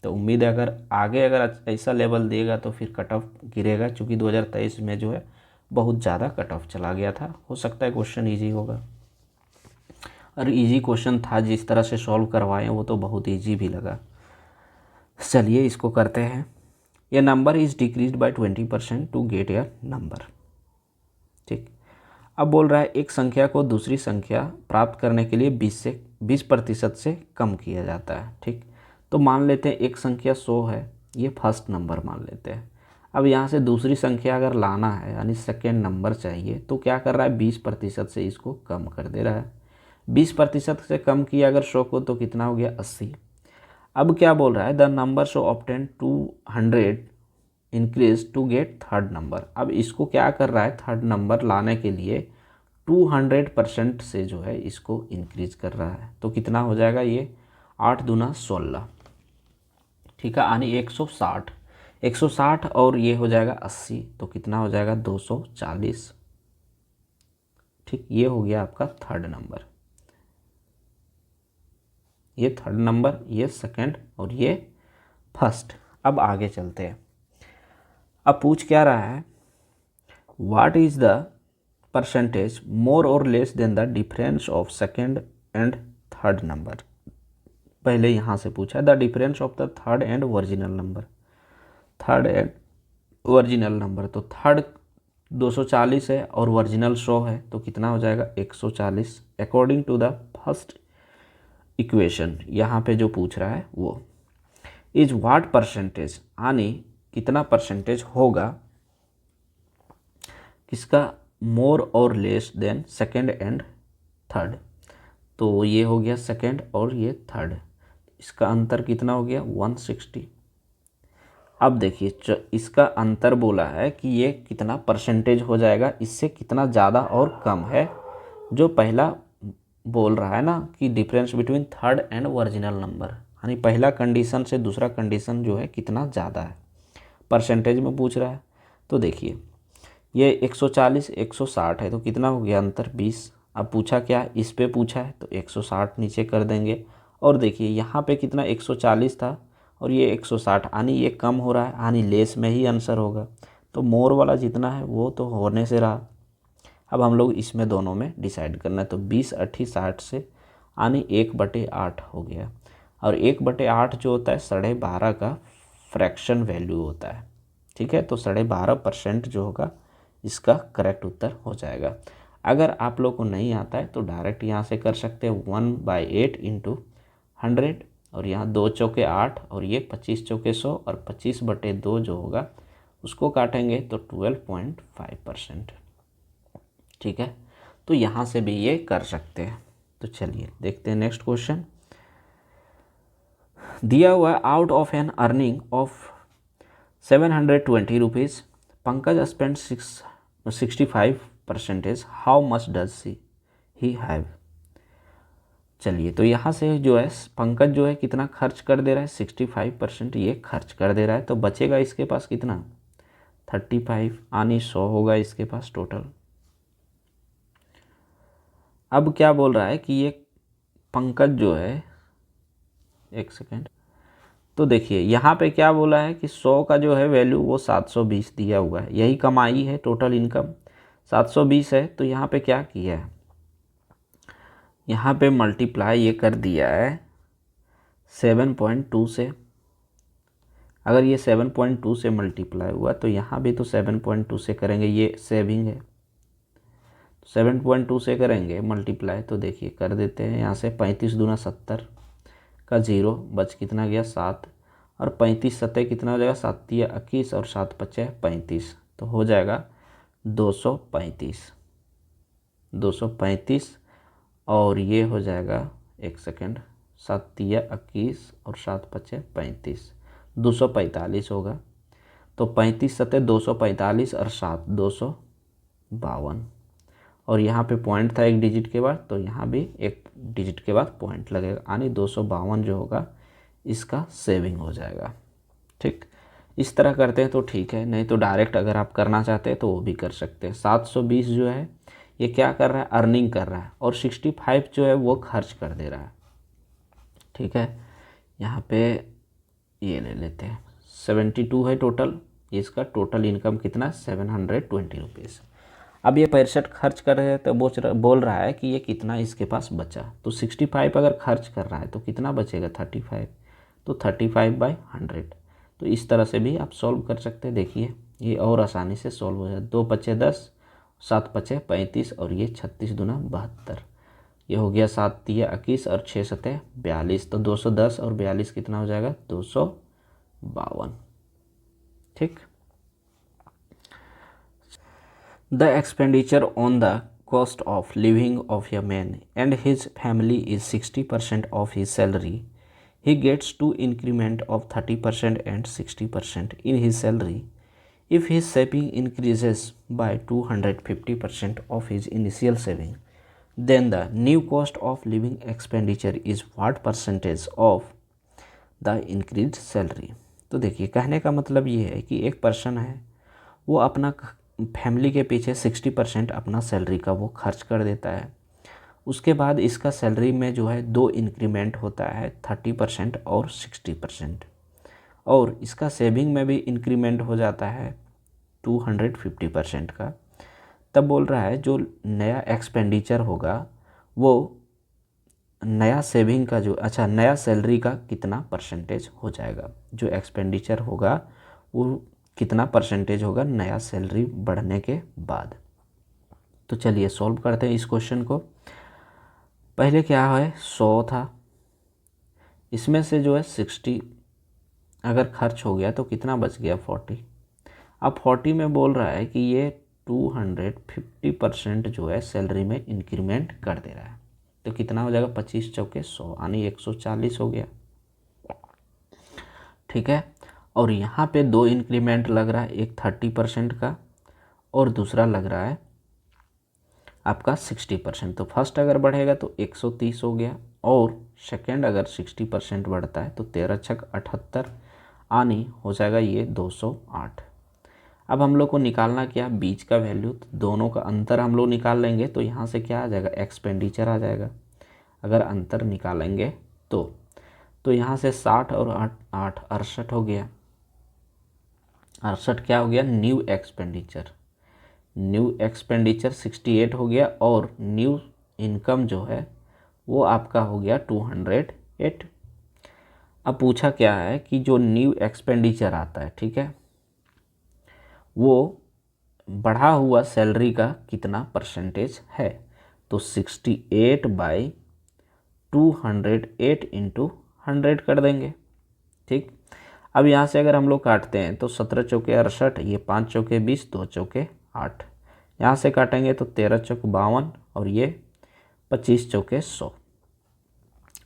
तो उम्मीद है अगर आगे अगर ऐसा लेवल देगा तो फिर कट ऑफ गिरेगा, क्योंकि 2023 में जो है बहुत ज़्यादा कट ऑफ चला गया था। हो सकता है क्वेश्चन ईजी होगा, और इजी क्वेश्चन था, जिस तरह से सॉल्व करवाएं वो तो बहुत ईजी भी लगा। चलिए इसको करते हैं। ये number is decrease by 20% to get your number. ठीक, अब बोल रहा है एक संख्या को दूसरी संख्या प्राप्त करने के लिए 20% से कम किया जाता है। ठीक, तो मान लेते हैं एक संख्या 100 है, ये फर्स्ट नंबर मान लेते हैं। अब यहाँ से दूसरी संख्या अगर लाना है यानी सेकेंड नंबर चाहिए, तो क्या कर रहा है 20% से इसको कम कर दे रहा है। 20% से कम किया अगर 100 को तो कितना हो गया 80। अब क्या बोल रहा है the number show obtain 200 increase to get third number. अब इसको क्या कर रहा है थर्ड नंबर लाने के लिए 200% से जो है इसको इंक्रीज कर रहा है। तो कितना हो जाएगा ये 8 दूना 16। ठीक है, यानी 160 और ये हो जाएगा 80, तो कितना हो जाएगा 240। ठीक, ये हो गया आपका थर्ड नंबर। ये थर्ड नंबर, ये सेकंड और ये फर्स्ट। अब आगे चलते हैं। अब पूछ क्या रहा है what is the percentage more or less than the difference of second and third number. पहले यहाँ से पूछा the difference of the third and original number. Third and original number, तो थर्ड 240 है और ओरिजिनल 100 है, तो कितना हो जाएगा 140 according to the first equation. यहाँ पे जो पूछ रहा है वो इज व्हाट परसेंटेज, यानी कितना परसेंटेज होगा किसका मोर or less then second and third. तो ये हो गया सेकेंड और ये थर्ड, इसका अंतर कितना हो गया 160। अब देखिए इसका अंतर बोला है कि ये कितना परसेंटेज हो जाएगा, इससे कितना ज़्यादा और कम है। जो पहला बोल रहा है ना कि difference between third and original number, यानी पहला कंडीशन से दूसरा कंडीशन जो है कितना ज़्यादा है, परसेंटेज में पूछ रहा है। तो देखिए ये 140 160 है, तो कितना हो गया अंतर 20। अब पूछा क्या इस पे पूछा है तो 160 नीचे कर देंगे और देखिए यहाँ पे कितना 140 था और ये 160, यानी ये कम हो रहा है, यानी लेस में ही आंसर होगा। तो मोर वाला जितना है वो तो होने से रहा। अब हम लोग इसमें दोनों में डिसाइड करना है। तो 20 80 60 से यानी 1/8 हो गया। और 1/8 जो होता है 12.5 का फ्रैक्शन वैल्यू होता है। ठीक है, तो 12.5% जो होगा इसका करेक्ट उत्तर हो जाएगा। अगर आप लोग को नहीं आता है तो डायरेक्ट यहाँ से कर सकते हैं 1/8 इंटू 100, और यहाँ 2 चौके 8 और ये 25 चौके 100 और 25/2 जो होगा उसको काटेंगे तो 12.5%। ठीक है, तो यहाँ से भी ये कर सकते हैं। तो चलिए देखते हैं नेक्स्ट क्वेश्चन। दिया हुआ out of an earning of 720 rupees, Pankaj spend 65%, how much does he have. चलिए, तो यहाँ से जो है पंकज जो है कितना खर्च कर दे रहा है, 65% ये खर्च कर दे रहा है। तो बचेगा इसके पास कितना, 35, यानी 100 होगा इसके पास टोटल। अब क्या बोल रहा है कि ये पंकज जो है, एक सेकेंड, तो देखिए यहाँ पे क्या बोला है कि 100 का जो है वैल्यू वो 720 दिया हुआ है, यही कमाई है, टोटल इनकम 720 है। तो यहाँ पे क्या किया है, यहाँ पे मल्टीप्लाई ये कर दिया है 7.2 से। अगर ये 7.2 से मल्टीप्लाई हुआ तो यहाँ भी तो 7.2 से करेंगे, ये सेविंग है, 7.2 से करेंगे मल्टीप्लाई। तो देखिए कर देते हैं यहाँ से, 35 दूना 70 का 0 बच कितना गया 7, और 35 सत्ते कितना हो जाएगा, 7 तिया 21 और 7 पचे 35, तो हो जाएगा 235। और ये हो जाएगा, एक सेकेंड, 7 तिया 21 और 7 पचे 35, 245 होगा। तो 35 सत्ते 245 और 7 252, और यहाँ पे पॉइंट था एक डिजिट के बाद, तो यहाँ भी एक डिजिट के बाद पॉइंट लगेगा, यानी 252 जो होगा इसका सेविंग हो जाएगा। ठीक, इस तरह करते हैं तो ठीक है, नहीं तो डायरेक्ट अगर आप करना चाहते हैं तो वो भी कर सकते हैं। 720 जो है ये क्या कर रहा है, अर्निंग कर रहा है, और 65 जो है वो खर्च कर दे रहा है। ठीक है, यहाँ पे ये ले लेते हैं, 72 है टोटल, इसका टोटल इनकम कितना, 720 रुपीज़। अब ये 65 खर्च कर रहे हैं तो बोल रहा है कि ये कितना इसके पास बचा। तो 65 अगर खर्च कर रहा है तो कितना बचेगा, 35, तो 35/100। तो इस तरह से भी आप सॉल्व कर सकते हैं। देखिए ये और आसानी से सॉल्व हो जाए, 2 पचे 10, 7 पचे 35 और ये 36 दूना 72, ये हो गया 7 तिया 21 और 6 सतह 42, तो 210 और 42 कितना हो जाएगा, 252। ठीक, The expenditure on the cost of living of a man and his family is 60% of his salary. He gets two increment of 30% and 60% in his salary. If his saving increases by 250% of his initial saving, then the new cost of living expenditure is what percentage of the increased salary. तो देखिए कहने का मतलब ये है कि एक पर्सन है, वो अपना फैमिली के पीछे 60% अपना सैलरी का वो खर्च कर देता है। उसके बाद इसका सैलरी में जो है 2 इंक्रीमेंट होता है, 30% और 60%, और इसका सेविंग में भी इंक्रीमेंट हो जाता है 250% का। तब बोल रहा है जो नया एक्सपेंडिचर होगा वो नया सेविंग का जो, अच्छा नया सैलरी का कितना परसेंटेज हो जाएगा, जो एक्सपेंडिचर होगा वो कितना परसेंटेज होगा नया सैलरी बढ़ने के बाद। तो चलिए सॉल्व करते हैं इस क्वेश्चन को। पहले क्या है, 100 था, इसमें से जो है 60 अगर खर्च हो गया तो कितना बच गया, 40। अब 40 में बोल रहा है कि ये 250% जो है सैलरी में इंक्रीमेंट कर दे रहा है। तो कितना हो जाएगा, 25 चौके 100 यानी 140 हो गया। ठीक है, और यहाँ पे 2 इंक्रीमेंट लग रहा है, एक 30% का और दूसरा लग रहा है आपका 60%। तो फर्स्ट अगर बढ़ेगा तो 130 हो गया, और सेकेंड अगर 60% बढ़ता है तो 13 छक 78 यानी हो जाएगा ये 208। अब हम लोग को निकालना क्या, बीच का वैल्यू, तो दोनों का अंतर हम लोग निकाल लेंगे। तो यहाँ से क्या आ जाएगा, एक्सपेंडिचर आ जाएगा। अगर अंतर निकालेंगे तो यहाँ से 60 और 8 68 हो गया। 68 क्या हो गया? New expenditure. न्यू एक्सपेंडिचर 68 हो गया और न्यू इनकम जो है वो आपका हो गया 208। अब पूछा क्या है कि जो न्यू एक्सपेंडिचर आता है, ठीक है, वो बढ़ा हुआ सैलरी का कितना परसेंटेज है? तो 68/208 इंटू 100 कर देंगे। ठीक, अब यहाँ से अगर हम लोग काटते हैं तो 17 चौके 68, ये 5 चौके 20, 2 चौके 8, यहाँ से काटेंगे तो 13 चौके 52 और ये 25 चौके 100।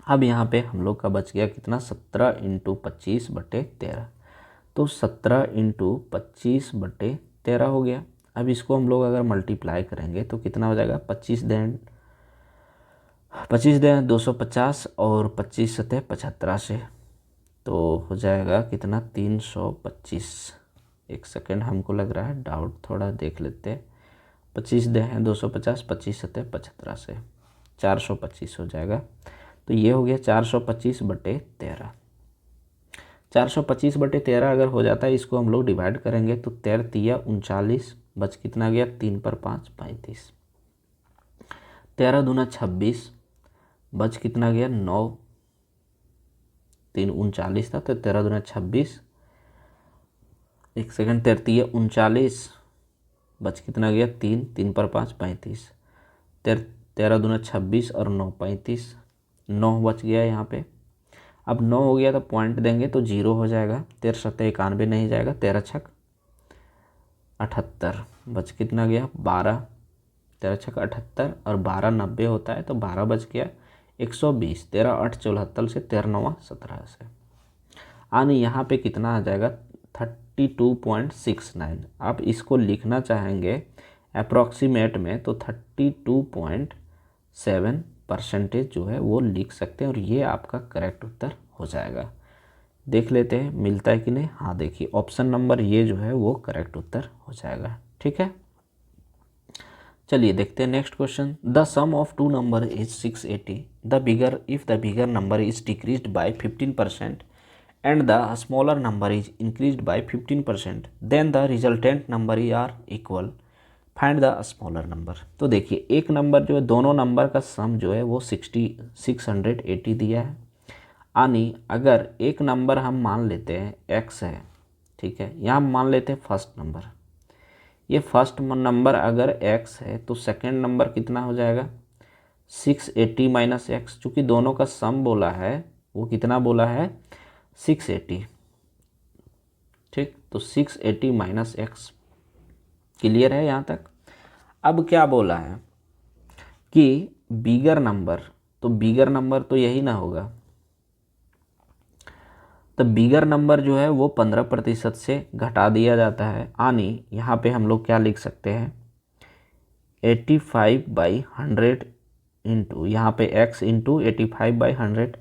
अब यहाँ पे हम लोग का बच गया कितना? 17 इंटू 25/13। तो 17 इंटू 25/13 हो गया। अब इसको हम लोग अगर मल्टीप्लाई करेंगे तो कितना हो जाएगा? 25 दें 250 और 25 सतह 75 से, तो हो जाएगा कितना? 325। एक सेकेंड, हमको लग रहा है डाउट, थोड़ा देख लेते हैं। 25 दें 250, 25 सतह 75 से 425 हो जाएगा। तो ये हो गया 425/13। 425/13 अगर हो जाता है, इसको हम लोग डिवाइड करेंगे तो 13 तिया 39, बच कितना गया? 3 पर 5 35, 13 दूना 26, बच कितना गया? 9, 3 39 था तो 13 दूना 26, एक सेकंड, 13 तिया 39, बच कितना गया? 3, 3 पर 5 35, 13 दूना 26 और 9 35, 9 बच गया यहाँ पे। अब 9 हो गया तो पॉइंट देंगे तो 0 हो जाएगा। 13 सत्ते 91 नहीं जाएगा, 13 छक 78, बच कितना गया? 12, 13 छक 78 और 12 90 होता है तो 12 बच गया 120। 13 8 74 से 13 9 17 से, यानी यहाँ पे कितना आ जाएगा? 32.69। आप इसको लिखना चाहेंगे अप्रॉक्सीमेट में तो 32.7% जो है वो लिख सकते हैं और ये आपका करेक्ट उत्तर हो जाएगा। देख लेते हैं मिलता है कि नहीं। हाँ देखिए, ऑप्शन नंबर ये जो है वो करेक्ट उत्तर हो जाएगा। ठीक है, चलिए देखते हैं next question. The sum of two number is 680। The bigger if the bigger number is decreased by 15% and the smaller number is increased by 15%, then the resultant number are equal. Find the smaller number। तो देखिए, एक नंबर जो है, दोनों नंबर का सम जो है वो 680 दिया है। यानी अगर एक नंबर हम मान लेते हैं x है, ठीक है, यहाँ मान लेते हैं फर्स्ट नंबर। ये फर्स्ट नंबर अगर x है तो सेकंड नंबर कितना हो जाएगा? 680 माइनस एक्स, चूँकि दोनों का सम बोला है वो कितना बोला है? 680। ठीक, तो 680 माइनस एक्स। क्लियर है यहाँ तक? अब क्या बोला है कि बिगर नंबर, तो बिगर नंबर तो यही ना होगा। तो बिगर नंबर जो है वो 15% से घटा दिया जाता है। यानी यहाँ पे हम लोग क्या लिख सकते हैं? 85/100 इंटू यहाँ पे x into 85/100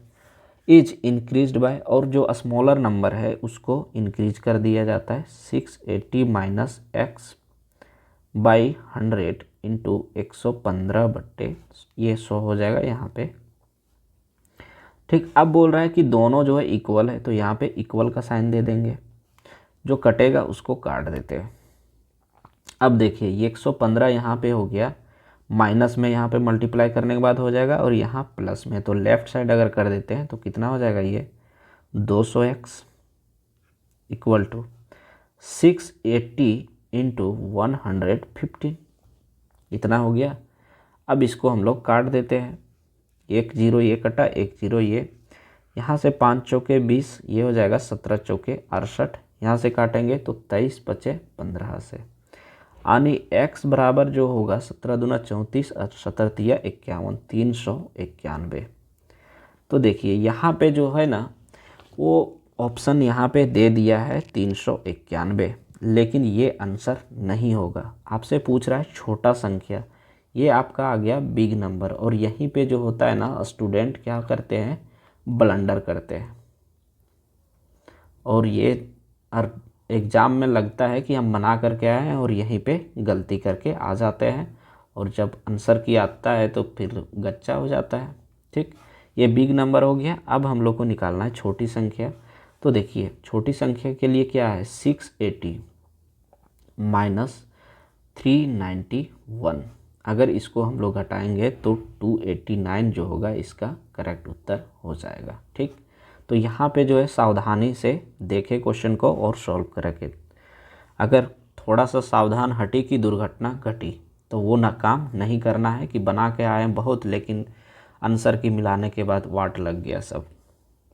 is increased bye, और जो स्मॉलर नंबर है उसको इंक्रीज कर दिया जाता है 680 माइनस एक्स बाई 100 इंटू 115 बट्टे ये 100 हो जाएगा यहाँ पे। ठीक, अब बोल रहा है कि दोनों जो है इक्वल है, तो यहाँ पे इक्वल का साइन दे देंगे, जो कटेगा उसको काट देते हैं। अब देखिए, ये 115 यहाँ पे हो गया, माइनस में यहाँ पे मल्टीप्लाई करने के बाद हो जाएगा, और यहाँ प्लस में, तो लेफ़्ट साइड अगर कर देते हैं तो कितना हो जाएगा? ये 200x इक्वल टू 680 इंटू 115, इतना हो गया। अब इसको हम लोग काट देते हैं, 1 0 ये कटा, 1 0 ये, यहाँ से 5 चौके 20, ये हो जाएगा 17 चौके 68, यहाँ से काटेंगे तो 23 बचे 15 से, यानी x बराबर जो होगा 17 दूना 34 और 17 तिया 51, 391। तो देखिए यहाँ पे जो है ना वो ऑप्शन यहाँ पे दे दिया है 391, लेकिन ये आंसर नहीं होगा। आपसे पूछ रहा है छोटा संख्या, ये आपका आ गया बिग नंबर, और यहीं पे जो होता है ना, स्टूडेंट क्या करते हैं? ब्लंडर करते हैं, और ये एग्ज़ाम में लगता है कि हम बना करके आए हैं और यहीं पे गलती करके आ जाते हैं, और जब आंसर की आता है तो फिर गच्चा हो जाता है। ठीक, ये बिग नंबर हो गया। अब हम लोग को निकालना है छोटी संख्या। तो देखिए छोटी संख्या के लिए क्या है, 680 माइनस 391। अगर इसको हम लोग घटाएंगे तो 289 जो होगा इसका करेक्ट उत्तर हो जाएगा। ठीक, तो यहाँ पे जो है सावधानी से देखें क्वेश्चन को और सॉल्व करेंगे। अगर थोड़ा सा सावधान हटी कि दुर्घटना घटी तो वो ना काम नहीं करना है कि बना के आए बहुत लेकिन आंसर की मिलाने के बाद वाट लग गया सब।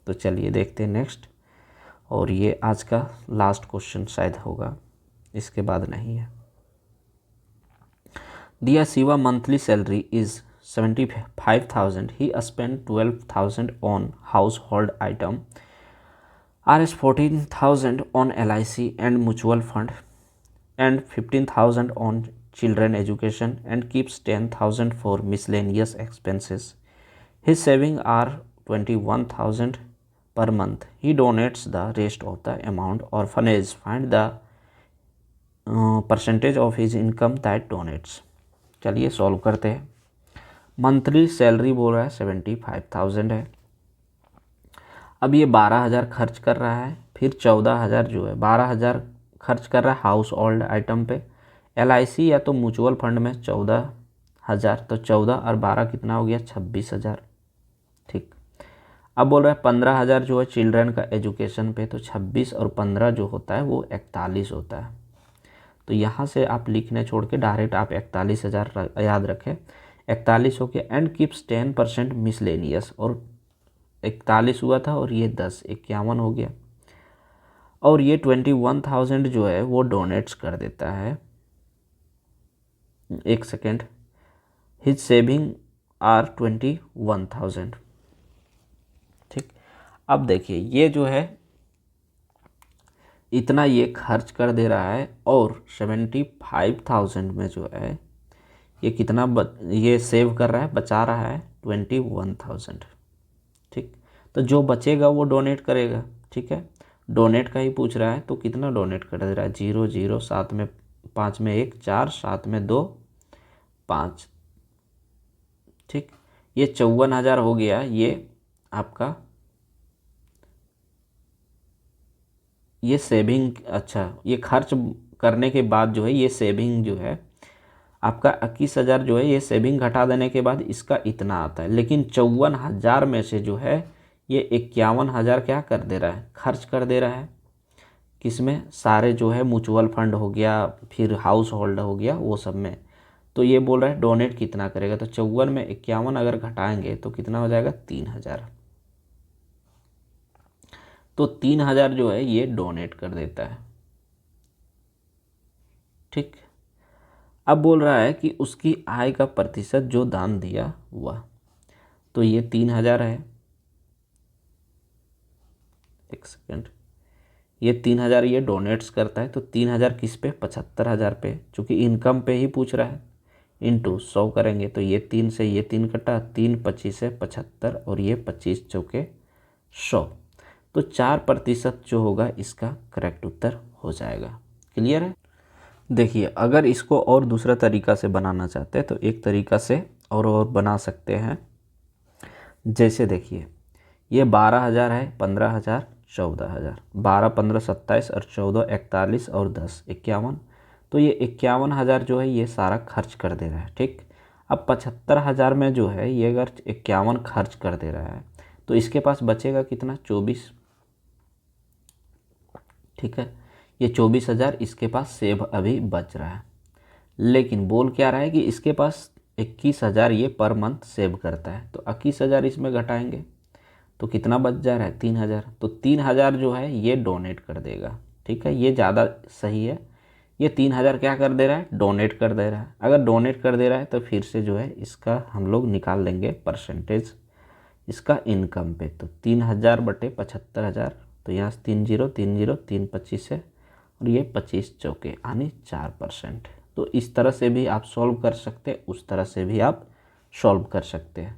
तो चलिए देखते हैं नेक्स्ट, और ये आज का लास्ट क्वेश्चन शायद होगा, इसके बाद नहीं है। Dear Shiva, monthly salary is 75,000. He spent 12,000 on household item, Rs 14,000 on LIC and mutual fund, and 15,000 on children education, and keeps 10,000 for miscellaneous expenses. His savings are 21,000 per month. He donates the rest of the amount orphanage. Find the percentage of his income that donates. चलिए सॉल्व करते हैं। मंथली सैलरी बोल रहा है 75,000 है। अब ये 12,000 खर्च कर रहा है, फिर 14,000 जो है 12,000 खर्च कर रहा है हाउस होल्ड आइटम पे, LIC या तो म्यूचुअल फंड में 14,000, तो 14 और 12 कितना हो गया 26,000। ठीक, अब बोल रहा है 15,000 जो है चिल्ड्रन का एजुकेशन पे, तो 26 और 15 जो होता है वो 41 होता है। तो यहाँ से आप लिखने छोड़ के डायरेक्ट आप 41,000 याद रखें, 41 हो गया। एंड कीप्स 10% मिसलेनियस, और 41 हुआ था और ये 10 51 हो गया। और ये 21,000 जो है वो डोनेट्स कर देता है। एक सेकेंड, हिज सेविंग आर 21,000। ठीक, अब देखिए ये जो है इतना ये खर्च कर दे रहा है, और 75,000 में जो है ये कितना ये सेव कर रहा है, बचा रहा है 21,000। ठीक, तो जो बचेगा वो डोनेट करेगा। ठीक है, डोनेट का ही पूछ रहा है, तो कितना डोनेट कर दे रहा है, 0 0 7 में 5 में 1 4 7 में 2 5। ठीक, ये 54,000 हो गया। ये आपका ये सेविंग, अच्छा ये खर्च करने के बाद जो है ये सेविंग जो है आपका 21,000 जो है ये सेविंग घटा देने के बाद इसका इतना आता है। लेकिन 54,000 में से जो है ये 51,000 क्या कर दे रहा है, खर्च कर दे रहा है। किसमें, सारे जो है म्यूचुअल फंड हो गया, फिर हाउस होल्ड हो गया, वो सब में। तो ये बोल रहा है डोनेट कितना करेगा, तो 54 में 51 अगर घटाएंगे तो कितना हो जाएगा 3,000। तो 3,000 जो है ये डोनेट कर देता है। ठीक, अब बोल रहा है कि उसकी आय का प्रतिशत जो दान दिया हुआ, तो ये 3,000 है। एक सेकेंड, ये 3,000 ये डोनेट्स करता है, तो 3,000 किस पे, 75,000 पे, चूँकि इनकम पे ही पूछ रहा है, इंटू 100 करेंगे तो ये 3 से ये 3 कटा, 3 25 से 75, और ये 25 चौके 100, तो 4% जो होगा इसका करेक्ट उत्तर हो जाएगा। क्लियर है। देखिए अगर इसको और दूसरा तरीका से बनाना चाहते हैं तो एक तरीका से और बना सकते हैं। जैसे देखिए ये 12,000 है, 15,000 14,000, 12 15 27 और 14 41 और 10 51, तो ये 51,000 जो है ये सारा खर्च कर दे रहा है। ठीक, अब 75,000 में जो है ये अगर 51 खर्च कर दे रहा है तो इसके पास बचेगा कितना, 24। ठीक है, ये 24,000 इसके पास सेव अभी बच रहा है। लेकिन बोल क्या रहा है कि इसके पास 21,000 ये पर मंथ सेव करता है, तो 21,000 इसमें घटाएंगे तो कितना बच जा रहा है 3,000, तो 3,000 जो है ये डोनेट कर देगा। ठीक है, ये ज़्यादा सही है। ये 3,000 क्या कर दे रहा है, डोनेट कर दे रहा है। अगर डोनेट कर दे रहा है तो फिर से जो है इसका हम लोग निकाल लेंगे परसेंटेज इसका इनकम पे, तो 3,000 बटे 75,000, तो यहाँ से 3 0 3 0 3 25 है, और ये 25 चौके यानी 4%। तो इस तरह से भी आप सॉल्व कर सकते हैं, उस तरह से भी आप सॉल्व कर सकते हैं।